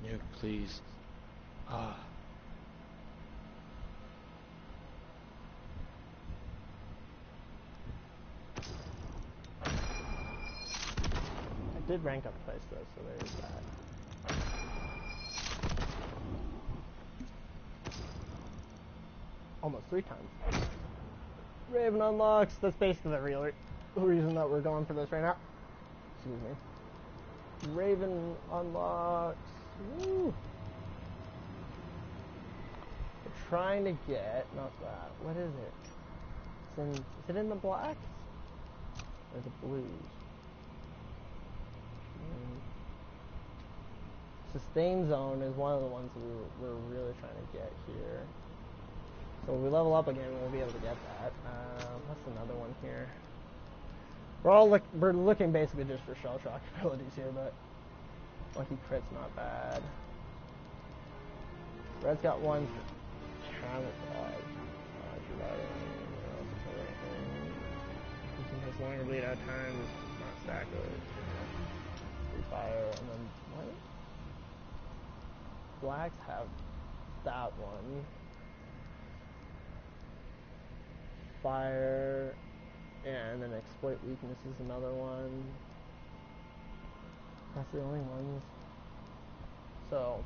Nuke, please. Ah. I did rank up twice though, so there's that. Almost 3 times. Raven unlocks. That's basically the real reason that we're going for this right now. Excuse me. Raven unlocks. Woo. We're trying to get, not that. What is it? Is it in the blacks or the blues? Sustain zone is one of the ones we're really trying to get here. So when we level up again, we'll be able to get that. What's another one here? We're looking basically just for shell shock abilities here, but lucky crit's not bad. Red's got one camouflage. Has longer bleed out time, not stack of free fire, and then what? Blacks have that one. Fire, yeah, and then exploit weakness is another one. That's the only ones. So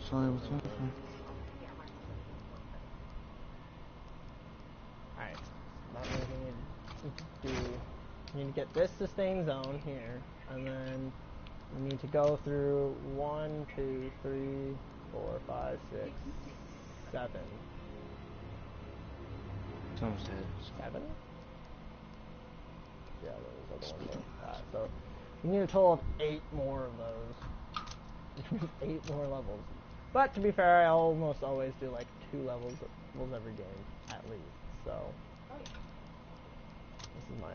Sorry, what's up? alright, not really need to do. We need to get this sustain zone here, and then we need to go through 1, 2, 3, 4, 5, 6, 7. It's almost dead. 7? Yeah, those other ones are that. So we need a total of 8 more of those. 8 more levels. But to be fair, I almost always do like 2 levels every game, at least. So this is my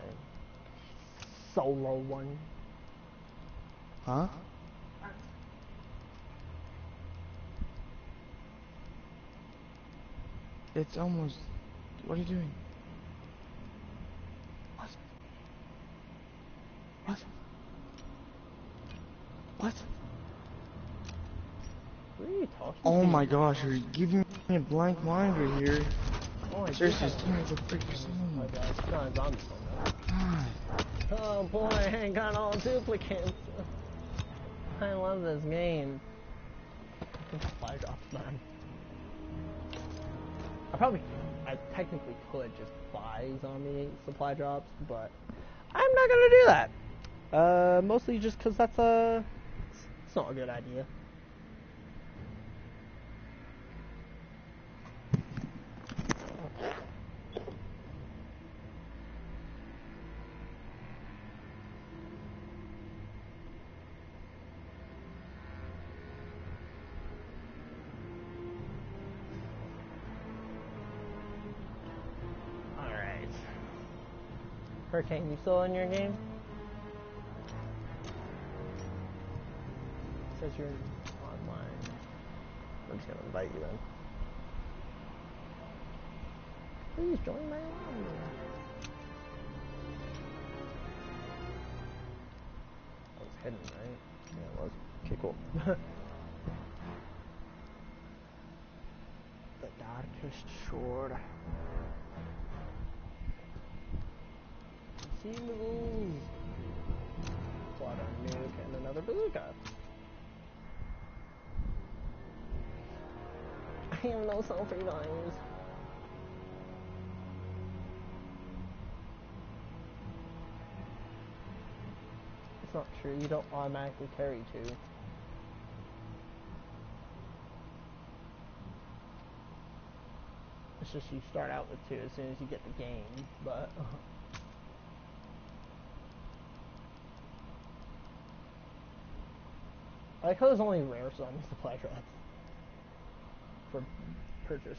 solo one. Huh? It's almost... What are you doing? What? What? What? What are you talking Oh to? my gosh, you're giving me a blank mind right here. Oh, Seriously, just tell me what the frick you're saying. Oh gosh, it's not a zombie one God. though. Oh boy, I ain't got all duplicates. I love this game. Supply drops, man. I technically could just buy zombie supply drops, but I'm not gonna do that. Mostly just because it's not a good idea. Hurricane, you still in your game? It says you're online. I'm just gonna invite you then. Please join my army. That was hidden, right? Yeah, it was. Okay, cool. The darkest shore. Seals. Water nuke and another bazooka. I have no self-revives. It's not true, you don't automatically carry 2. It's just you start out with 2 as soon as you get the game, but... I like how there's only rare zombie supply drops for purchase.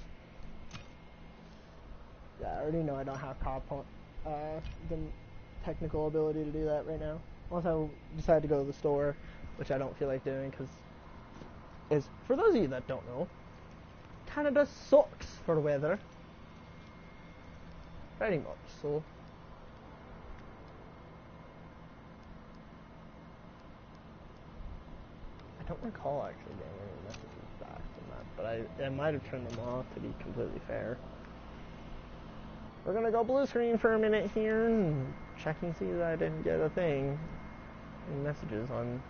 Yeah, I already know I don't have COD technical ability to do that right now. Unless I decide to go to the store, which I don't feel like doing, because is, for those of you that don't know, Canada sucks for weather. Very much so. I don't recall actually getting any messages back from that, but I might have turned them off, to be completely fair. We're gonna go blue screen for a minute here and check and see that I didn't get a thing. Any messages on.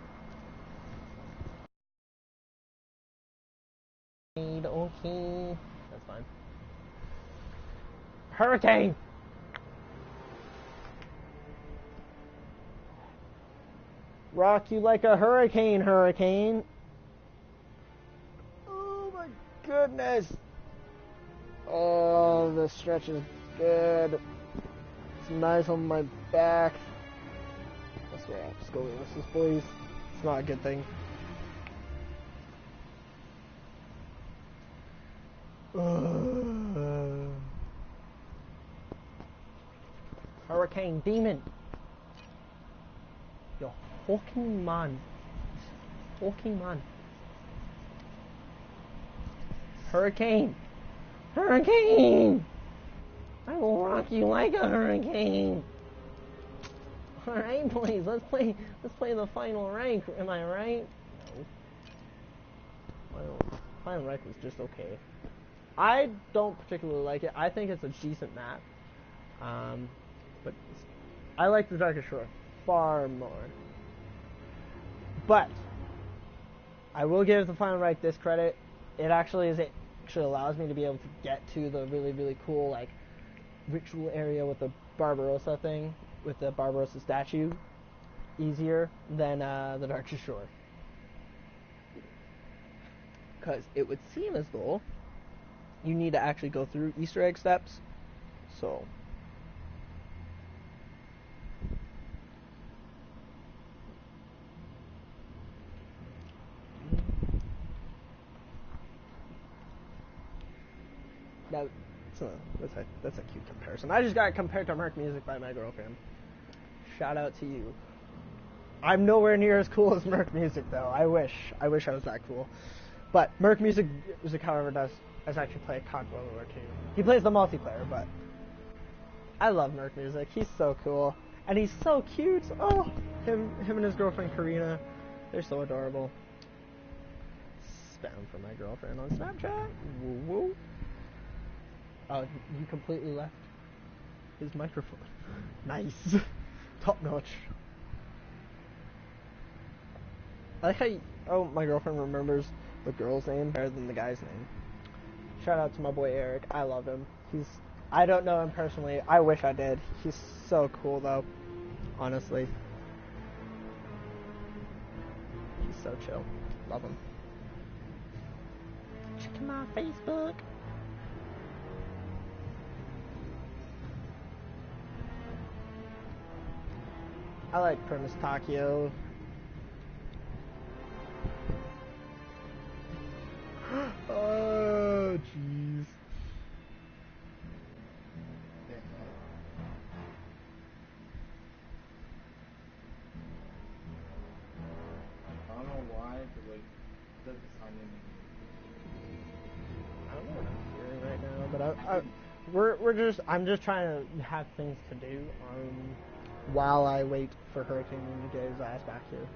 Okay, that's fine. Hurricane! Rock you like a hurricane, hurricane. Oh my goodness. Oh, this stretch is good. It's nice on my back. That's where I have scoliosis, boys. It's not a good thing. Hurricane demon. You're fucking man. Fucking man. Hurricane. Hurricane. I will rock you like a hurricane. Alright boys, let's play the final rank, am I right? No. Final rank was just okay. I don't particularly like it. I think it's a decent map. But I like the Darkest Shore far more. But I will give the final rank this credit. It actually allows me to be able to get to the really, really cool like ritual area with the Barbarossa thing, with the Barbarossa statue, easier than the Darkest Shore. Because it would seem as though you need to actually go through Easter egg steps. So that's a cute comparison. I just got compared to Merc Music by my girlfriend. Shout out to you. I'm nowhere near as cool as Merc Music though. I wish I was that cool. But Merc Music, however, does actually play COD World War II. He plays the multiplayer, but I love Merc Music. He's so cool. And he's so cute. Oh, him and his girlfriend Karina, they're so adorable. Spam for my girlfriend on Snapchat. Woo woo. Oh, you completely left his microphone. Nice. Top notch. I like how my girlfriend remembers the girl's name better than the guy's name. Shout out to my boy Eric. I love him. I don't know him personally. I wish I did. He's so cool though. Honestly. He's so chill. Love him. Check my Facebook. I like Primus Takio. Oh, jeez. I don't know why, but like, it doesn't sound in. I don't know what I'm hearing right now, but I'm just trying to have things to do while I wait for Hurricane Moon to get his ass back here.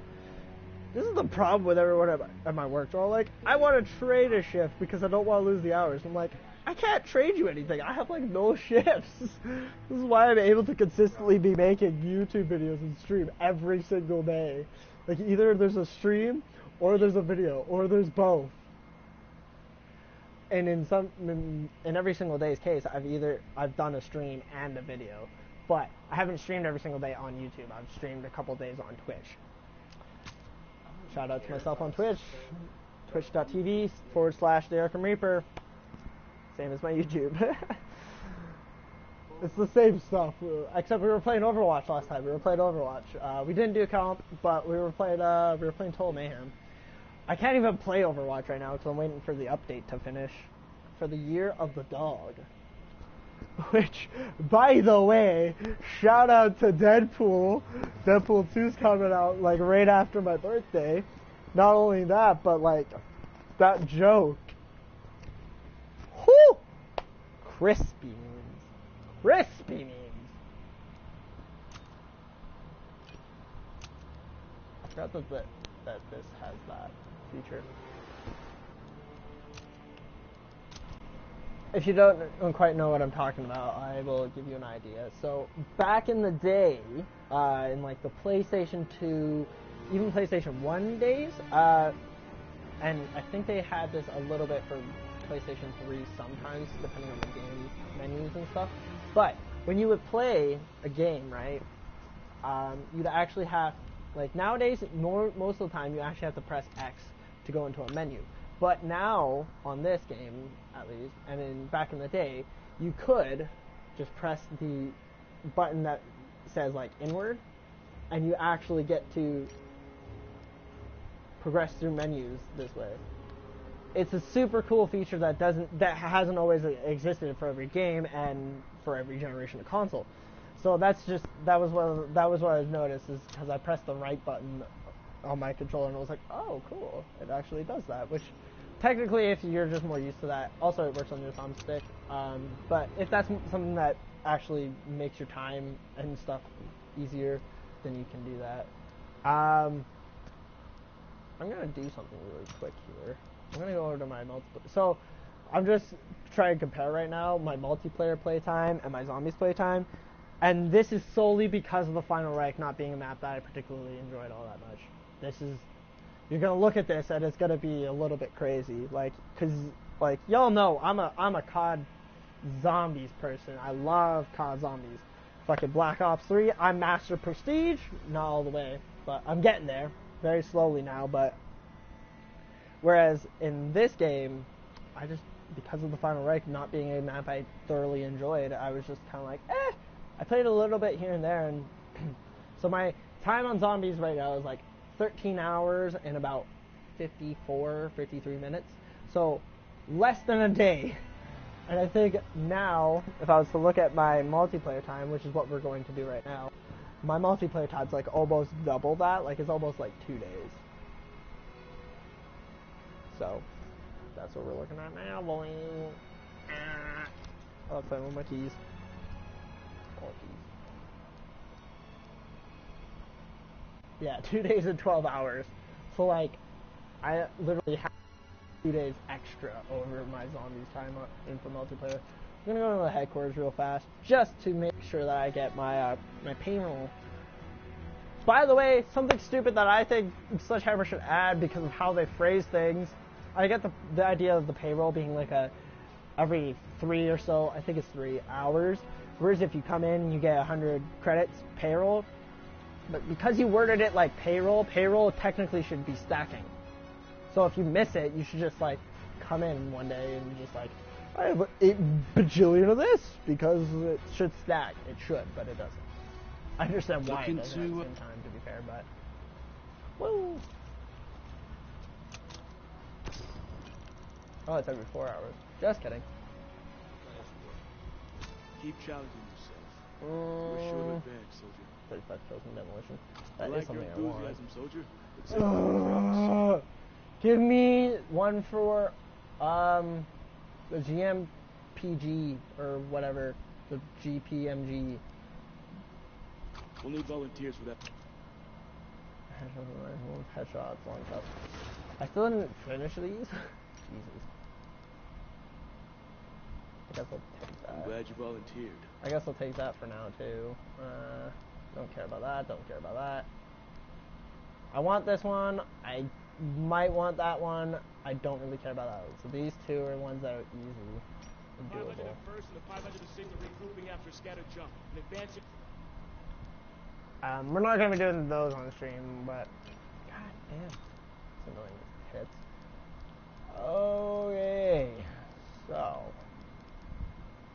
This is the problem with everyone at my work. They're all like, I want to trade a shift because I don't want to lose the hours. I'm like, I can't trade you anything. I have like no shifts. This is why I'm able to consistently be making YouTube videos and stream every single day. Like either there's a stream or there's a video or there's both. And in every single day's case, I've done a stream and a video, but I haven't streamed every single day on YouTube. I've streamed a couple days on Twitch. Shout out to myself on Twitch, twitch.tv/The Arkham Reaper. Same as my YouTube. It's the same stuff, except we were playing Overwatch last time. We didn't do a comp, but we were playing Total Mayhem. I can't even play Overwatch right now because I'm waiting for the update to finish for the Year of the Dog. which, by the way, shout out to Deadpool. Deadpool 2's coming out, like, right after my birthday. Not only that, but, like, that joke. Whew! Crispy memes. Crispy memes. I forgot that this has that feature. If you don't quite know what I'm talking about, I will give you an idea. So, back in the day, in like the PlayStation 2, even PlayStation 1 days, and I think they had this a little bit for PlayStation 3 sometimes, depending on the game menus and stuff. But, when you would play a game, right, you'd actually have, like nowadays, most of the time, you actually have to press X to go into a menu. But now, on this game, at least, and back in the day, you could just press the button that says, like, inward, and you actually get to progress through menus this way. It's a super cool feature that hasn't always existed for every game and for every generation of console. So that was what I noticed, is because I pressed the right button on my controller and I was like, oh, cool, it actually does that, which technically, if you're just more used to that, also it works on your thumbstick, but if that's something that actually makes your time and stuff easier, then you can do that. I'm gonna do something really quick here. I'm gonna go over to my multiplayer. So, I'm just trying to compare right now my multiplayer playtime and my zombies playtime, and this is solely because of the Final Reich not being a map that I particularly enjoyed all that much. You're gonna look at this and it's gonna be a little bit crazy, like, cause, like, y'all know I'm a COD Zombies person. I love COD Zombies. Fucking Black Ops 3, I'm Master Prestige, not all the way, but I'm getting there, very slowly now, but, whereas in this game, because of the Final Reich not being a map I thoroughly enjoyed, I was just kinda like, I played a little bit here and there, and, so my time on Zombies right now is like 13 hours and about 53 minutes. So, less than a day. And I think now, if I was to look at my multiplayer time, which is what we're going to do right now, my multiplayer time's like almost double that. Like, it's almost like 2 days. So, that's what we're looking at now, boy. I'll play with my keys. All keys. Yeah, 2 days and 12 hours. So, like, I literally have 2 days extra over my zombies time in for multiplayer. I'm gonna go to the headquarters real fast, just to make sure that I get my my payroll. By the way, something stupid that I think Sledgehammer should add because of how they phrase things. I get the idea of the payroll being like every 3 or so, I think it's 3 hours. Whereas if you come in and you get 100 credits payroll, but because you worded it like payroll technically should be stacking. So if you miss it, you should just like come in one day and just like, I have 8 bajillion of this because it should stack. It should, but it doesn't. I understand why it doesn't at the same time, to be fair, but woo. Oh, it's every 4 hours. Just kidding. Keep challenging yourself. We're short of bags, soldier. 35 kills in demolition. That like is something your I want. enthusiasm, soldier. Give me one for the GMPG or whatever, the GPMG. We'll need volunteers for that. Headshots, long shots. I still didn't finish these. Jesus. I guess I'll take that. I'm glad you volunteered. I guess I'll take that for now too. Don't care about that. Don't care about that. I want this one. I might want that one. I don't really care about that one. So these two are ones that are easy and doable. 500 at first and the 500 to signal regrouping after scatter jump. And advancing. We're not gonna be doing those on the stream, but god damn, it's annoying hits. Okay, so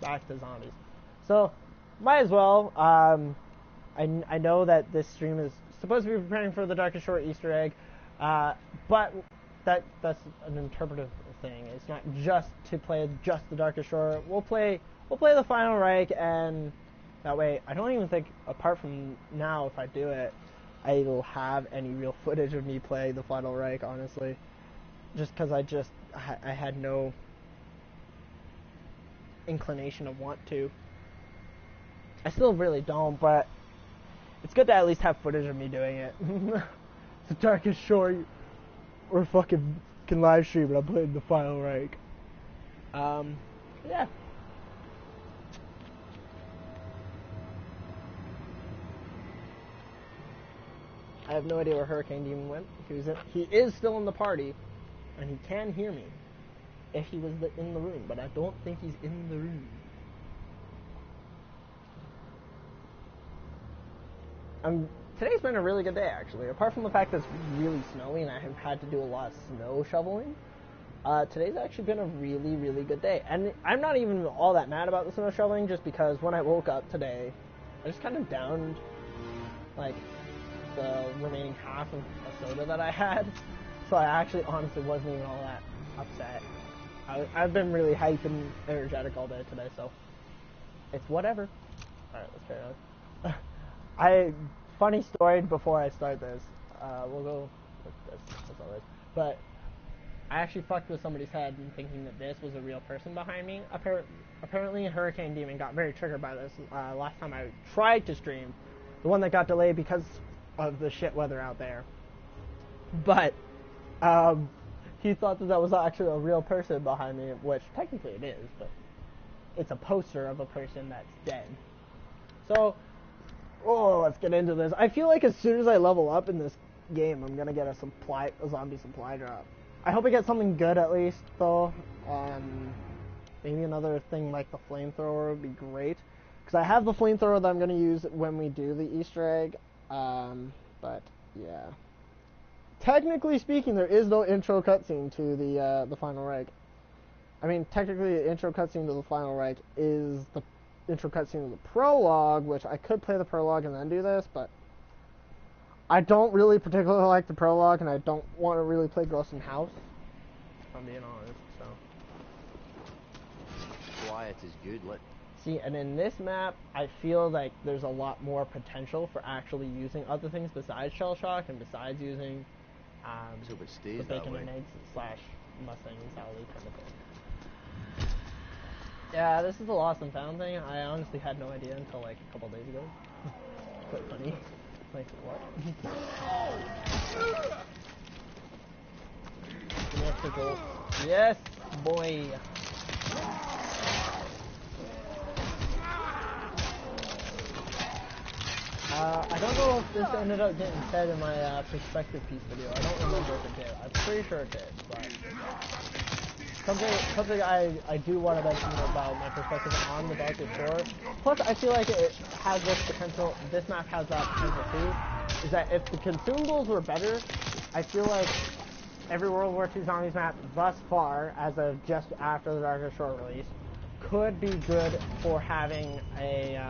back to zombies. So might as well. I know that this stream is supposed to be preparing for the Darkest Shore Easter egg, but that's an interpretive thing. It's not just to play just the Darkest Shore. We'll play the Final Reich, and that way I don't even think, apart from now, if I do it, I will have any real footage of me playing the Final Reich, honestly. Just because I had no inclination to want to. I still really don't, but it's good to at least have footage of me doing it. The Darkest Shore, or fucking can live stream it. I'm playing the Final Reich. Yeah. I have no idea where Hurricane Demon went. He is still in the party, and he can hear me if he was in the room, but I don't think he's in the room. Today's been a really good day, actually. Apart from the fact that it's really snowy and I have had to do a lot of snow shoveling, today's actually been a really, really good day. And I'm not even all that mad about the snow shoveling, just because when I woke up today, I just kind of downed, like, the remaining half of a soda that I had. So I actually honestly wasn't even all that upset. I've been really hype and energetic all day today, so it's whatever. Alright, let's carry on. Funny story before I start this. We'll go with this, as always. But I actually fucked with somebody's head in thinking that this was a real person behind me. Apparently Hurricane Demon got very triggered by this last time I tried to stream. The one that got delayed because of the shit weather out there. But he thought that was actually a real person behind me, which technically it is, but it's a poster of a person that's dead. So, let's get into this. I feel like as soon as I level up in this game, I'm gonna get a zombie supply drop. I hope I get something good at least, though. Maybe another thing like the flamethrower would be great, because I have the flamethrower that I'm gonna use when we do the Easter egg. But yeah. Technically speaking, there is no intro cutscene to the Final Reich. I mean, technically, the intro cutscene to the Final Reich is the intro cutscene of the prologue, which I could play the prologue and then do this, but I don't really particularly like the prologue, and I don't want to really play Ghost in House, if I'm being honest, so. Quiet is good, See, and in this map, I feel like there's a lot more potential for actually using other things besides Shell Shock, and besides using so it stays the that bacon way. and eggs / Mustang and Sally kind of thing. Yeah, this is the Lost and Found thing. I honestly had no idea until like a couple days ago. Quite funny. Like, what? Yes, boy. I don't know if this ended up getting said in my perspective piece video. I don't remember if it did. I'm pretty sure it did, but something I do want to mention about my perspective on the Darkest Shore. Plus, I feel like it has this potential. This map has that potential too. Is that if the consumables were better, I feel like every World War II Zombies map thus far, as of just after the Darkest Shore release, could be good for having a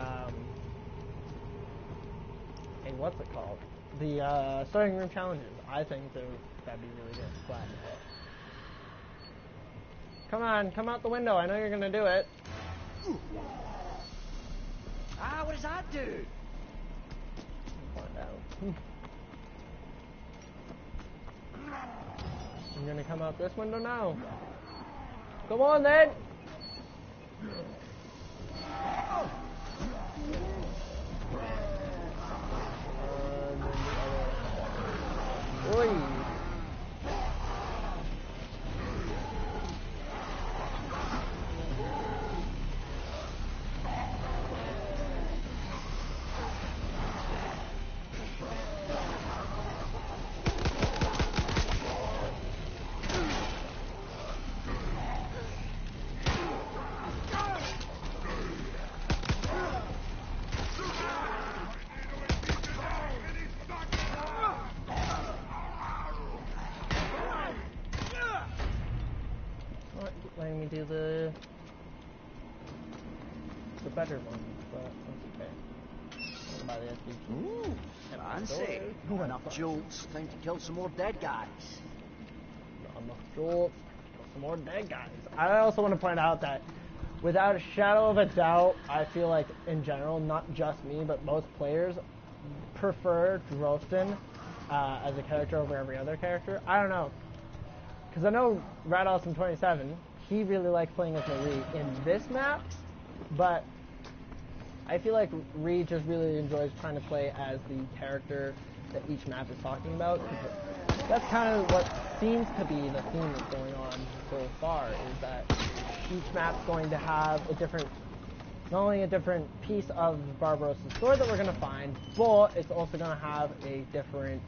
what's it called? The starting room challenges. I think that'd be really good. But come on, come out the window. I know you're gonna do it. What does that do? I'm gonna come out this window now. Come on then. Oi. Letting me do the better one, but that's okay. By the SBG. Ooh, fancy. Not enough jolts. Time to kill some more dead guys. Not enough jolts. some more dead guys. I also want to point out that without a shadow of a doubt, I feel like in general, not just me, but most players prefer Drostin as a character over every other character. I don't know. Because I know Rad Awesome 27, he really likes playing as Marie in this map, but I feel like Reed just really enjoys trying to play as the character that each map is talking about. That's kind of what seems to be the theme that's going on so far, is that each map's going to have a different, not only a different piece of Barbarossa's sword that we're going to find, but it's also going to have a different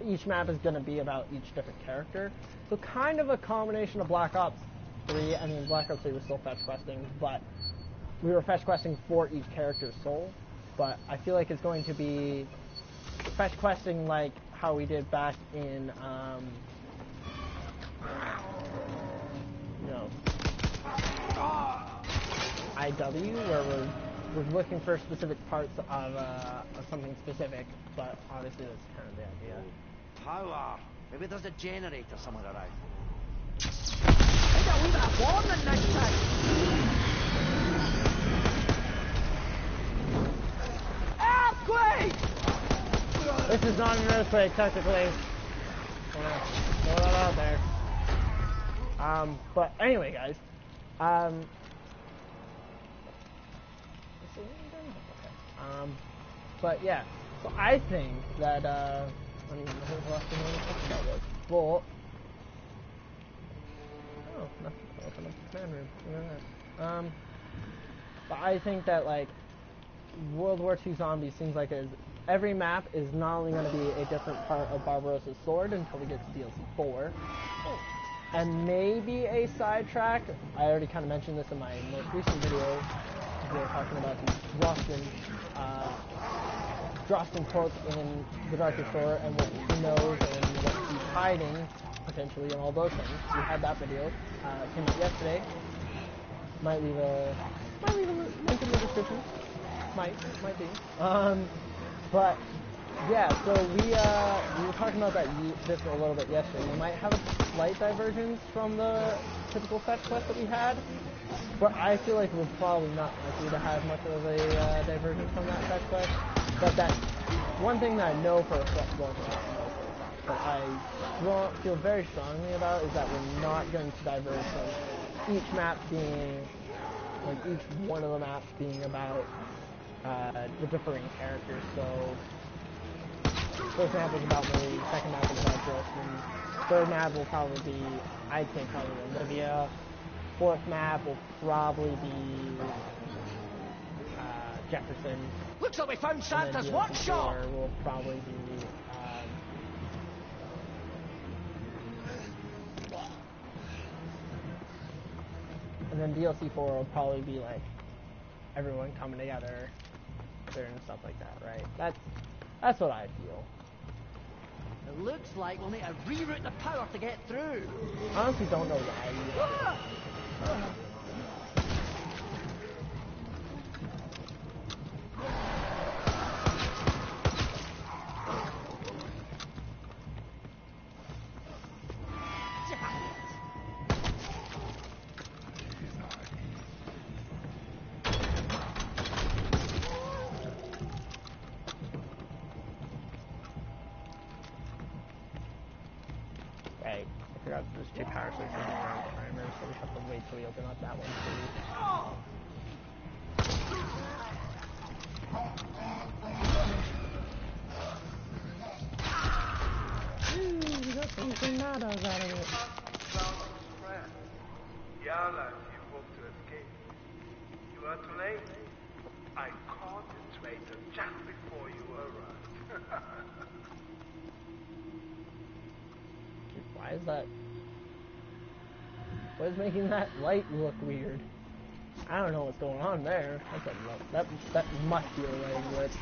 each map is going to be about each different character. So kind of a combination of Black Ops 3. I mean, Black Ops 3 was still fetch questing, but we were fetch questing for each character's soul. But I feel like it's going to be fetch questing like how we did back in, IW, where we're looking for specific parts of something specific, but obviously that's kind of the idea. Power. Maybe there's a generator somewhere around. There's a wee bit of warning this time. Earthquake! This is not an earthquake, technically. Throw that out there. But anyway, guys. But yeah. So I think that I don't even know who the last thing I want to talk about was. But oh, nothing. Open up the command room. Look at that. But I think that like World War II Zombies seems like every map is not only going to be a different part of Barbarossa's sword until we get to DLC 4, and maybe a sidetrack. I already kind of mentioned this in my most recent video. We were talking about the Drostin quote in the Darkest Shore and what he knows and what he's hiding potentially and all those things. We had that video. Came out yesterday. Might leave a link in the description. Might be. But yeah, so we were talking about this a little bit yesterday. We might have a slight divergence from the typical fetch quest that we had, but I feel like we're probably not likely to have much of a divergence from that fetch quest. But that one thing that I know for a fact, that I feel very strongly about is that we're not going to diverge from each map being, like each one of the maps being about the differing characters. So, first map is about Marie, second map is about Drostin, third map will probably be, I'd say probably Olivia, fourth map will probably be Jefferson. Looks like we found Santa's workshop! Will probably be and then DLC 4 will probably be like everyone coming together and stuff like that, right? That's what I feel. It looks like we'll need to reroute the power to get through. I honestly don't know why. Right, I forgot there's two power switches in our timer, so we have to wait till we open up that one too. Ooh, we got some granadas out of it. Yala, you hope to escape. You are too late. I caught the traitor just before you arrived. Why is that? What is making that light look weird? I don't know what's going on there. That must be a lighting glitch.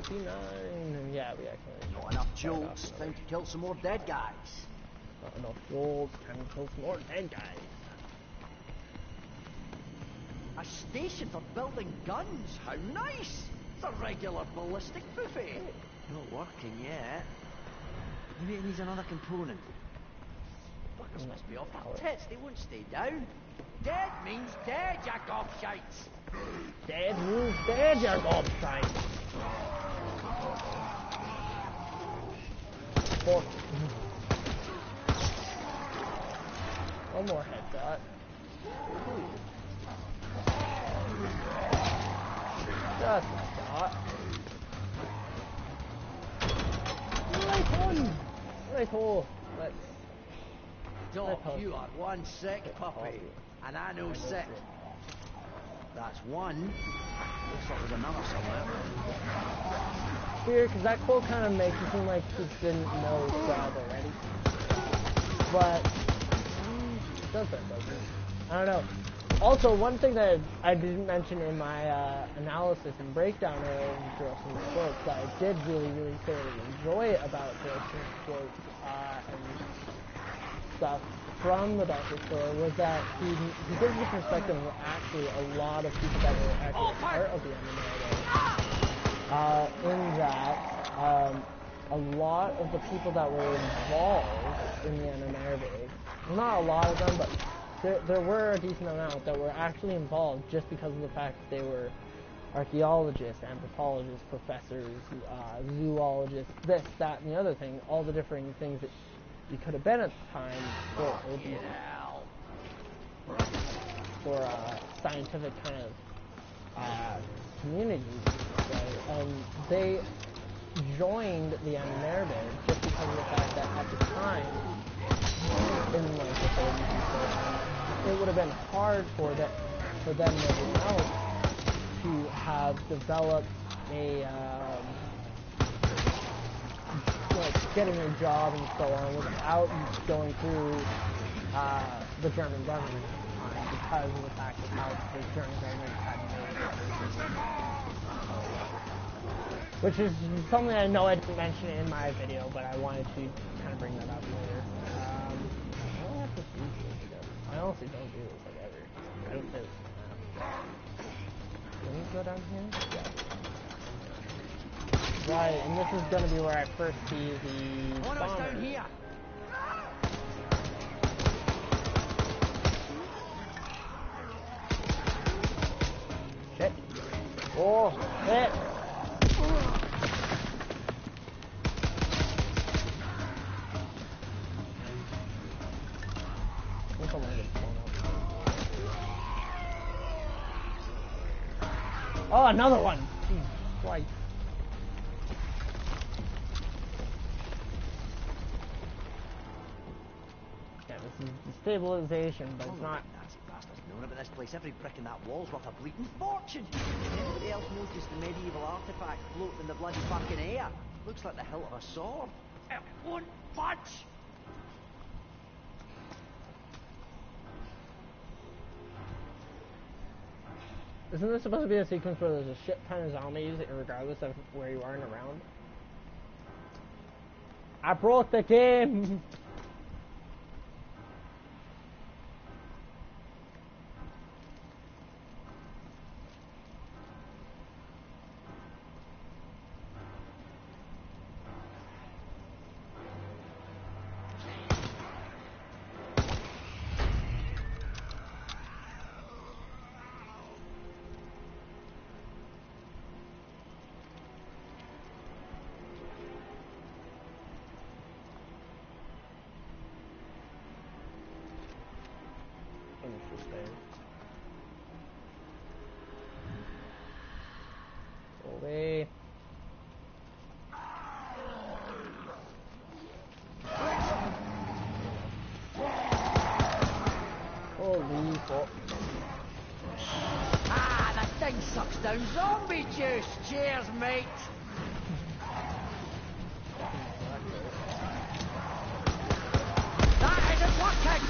29. Yeah, we actually. Not enough jolts. Time to kill some more dead guys. Not enough jolts. Time to kill some more dead guys. A station for building guns. How nice! It's a regular ballistic buffet. Not working yet. Maybe it needs another component. Workers must be off their tits. They won't stay down. Dead means dead, you gobshites. Dead means dead, you gobshites. One more headshot. Just a shot. Nice one. Nice hole. Doc, you are one sick puppy. And I know sick. That's one. Looks like there's another somewhere. Weird, because that quote kind of makes it seem like he didn't know Stroud already. But it does that, doesn't it? I don't know. Also, one thing that I didn't mention in my analysis and breakdown of Juroson's quotes that I did really, really thoroughly enjoy about Juroson's quotes and stuff from the Darker Story was that he gives the perspective of actually a lot of people that were actually part of the MMA. In that, a lot of the people that were involved in the MMA, well, not a lot of them, but there were a decent amount that were actually involved just because of the fact that they were archaeologists, anthropologists, professors, zoologists, this, that, and the other thing, all the different things that you could have been at the time for scientific kind of communities, right? And they joined the Anmerve just because of the fact that at the time, in like the 30s and so on, it would have been hard for them living out to have developed a like getting a job and so on without going through the German government because of the fact of how the German government had made it. Which is something I know I didn't mention in my video, but I wanted to kind of bring that up later. I don't have to do this again. I honestly don't do this like ever. I don't do this. Can we go down here? Yeah. Right, and this is going to be where I first see the spawner. Down here. Shit. Oh, shit. Oh, another one! Jesus Christ. Yeah, this is destabilization, but it's not. Nazi bastards known about this place. Every brick in that wall's worth a bleeding fortune. Anybody else noticed the medieval artifact floating in the bloody fucking air? Looks like the hilt of a sword. It won't budge! Isn't this supposed to be a sequence where there's a shit ton of zombies regardless of where you are in a round? I brought the game! Away. Holy fuck. Ah, that thing sucks down zombie juice! Cheers, mate! That isn't working!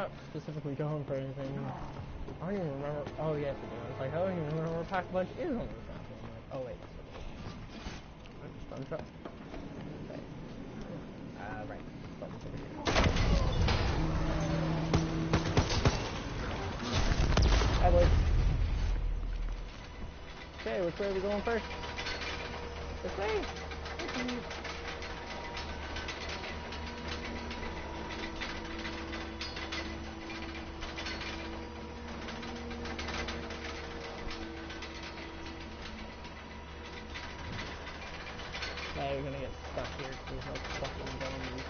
not specifically going for anything. I don't even remember. Oh yes, it is. Like I don't even remember where Pack a Punch is on this map. I'm like, oh wait. Stun shot. Okay. Right. Buttons over here. Hi boys. Okay, which way are we going first? This way. Okay. Now you're gonna get stuck here because there's no fucking zombies.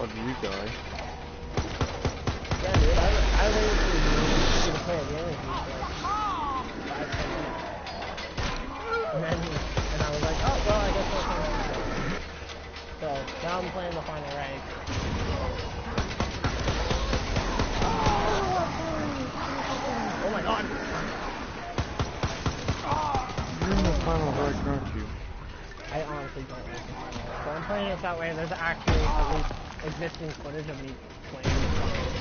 Oh, did you die? Yeah, dude, I waited for you to play a game with you for like 5-10 minutes. And I was like, oh, well, I guess we'll play it. So, now I'm playing the final rank. Oh my god! You're in the final rank, aren't you? I honestly don't like the final rank. So I'm playing it that way, there's actually at least existing footage of me playing the final rank.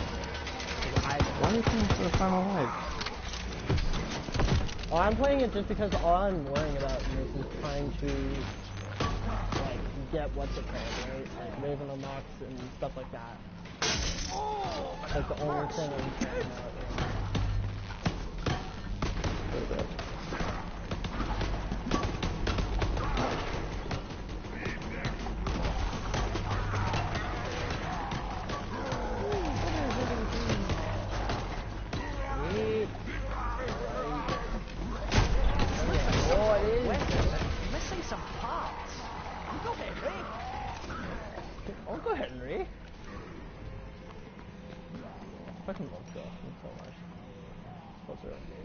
Why are you playing for the final life? Well, I'm playing it just because all I'm worrying about in this is trying to, like, get what's it called, right? Like, Raven unlocks and stuff like that. That's the only thing I'm caring about. Missing some parts. Uncle Henry. Uncle Henry? Fucking love so much. What's her amazing?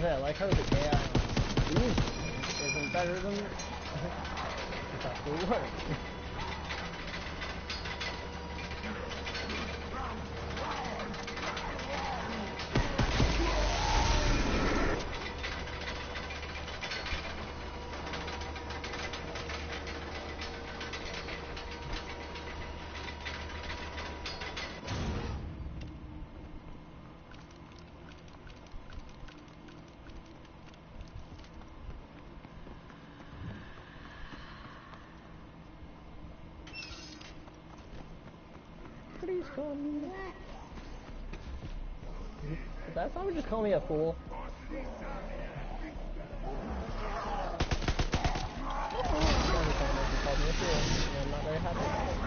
I like how the AI on these isn't better than it actually works. Please call me. Did that someone just call me a fool? Called me a fool, and I'm not very happy about it.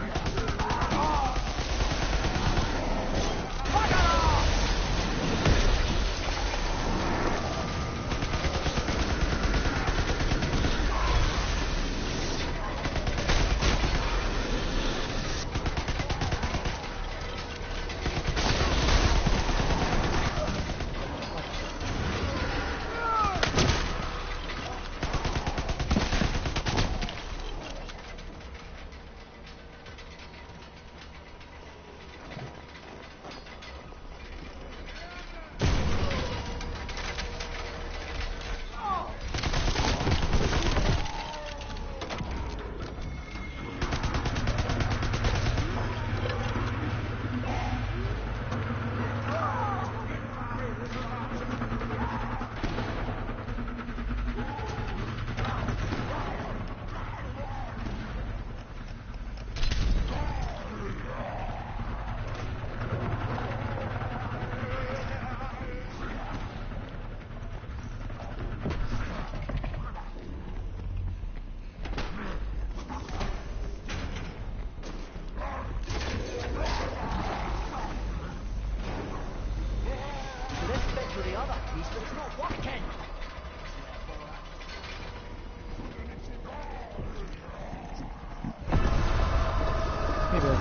good.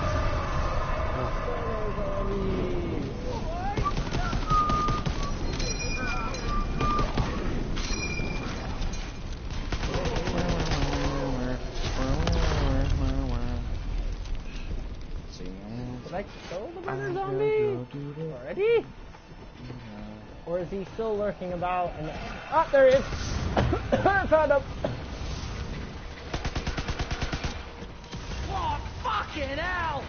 Did I kill the burner zombie already? Or is he still lurking about? And oh, there he is! I found him! Oh, fucking hell!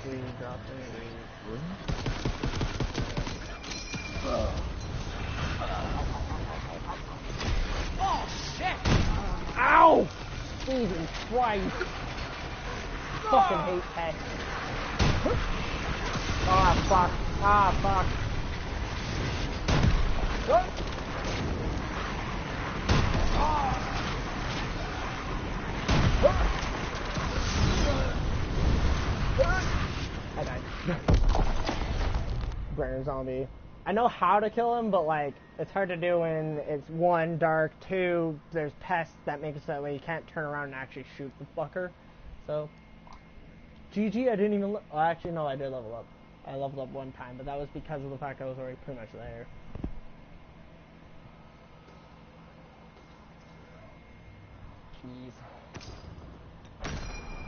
We dropped it. Oh, shit! Ow! Jesus Christ! Fucking hate pets. Ah, fuck. Ah, fuck. What? I died. Burner zombie. I know how to kill him, but like, it's hard to do when it's one, dark, two, there's pests that make it so that way you can't turn around and actually shoot the fucker. So, GG, I didn't even, well, actually no, I did level up. I leveled up one time, but that was because of the fact I was already pretty much there. Jeez.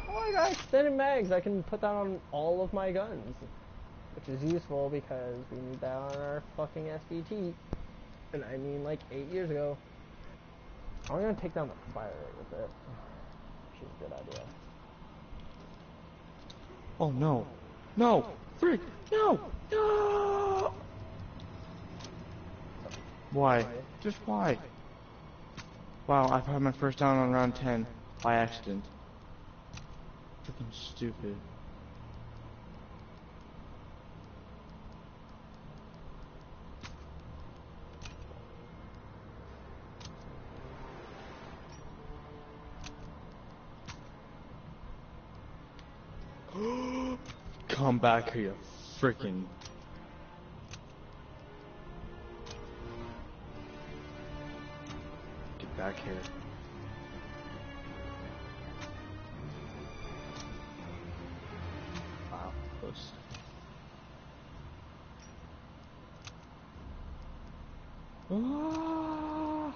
Oh, I got extended mags. I can put that on all of my guns, which is useful because we need that on our fucking SVT. And I mean like 8 years ago. I'm gonna take down the fire rate with it, which is a good idea. Oh no. No! Frick! No! No! Why? Just why? Wow, I've had my first down on round 10 by accident. Freaking stupid. Come back here, you freaking. Get back here. Wow, close. Ah!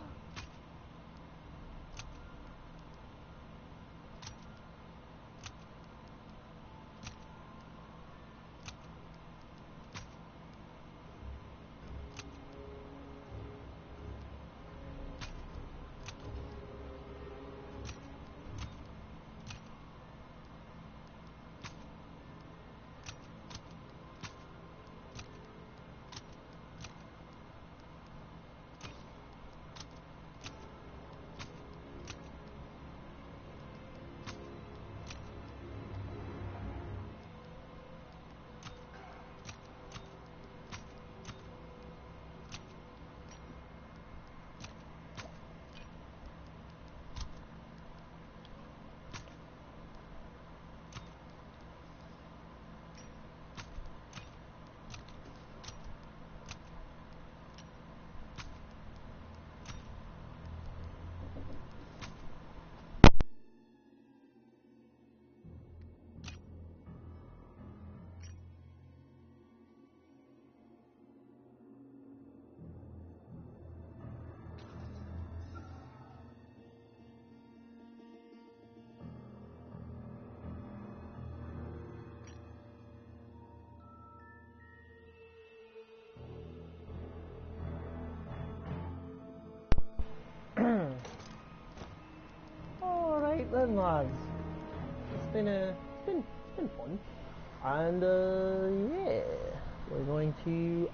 Alright then, lads. It's been fun. And yeah, we're going to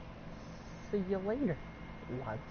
see you later, lads.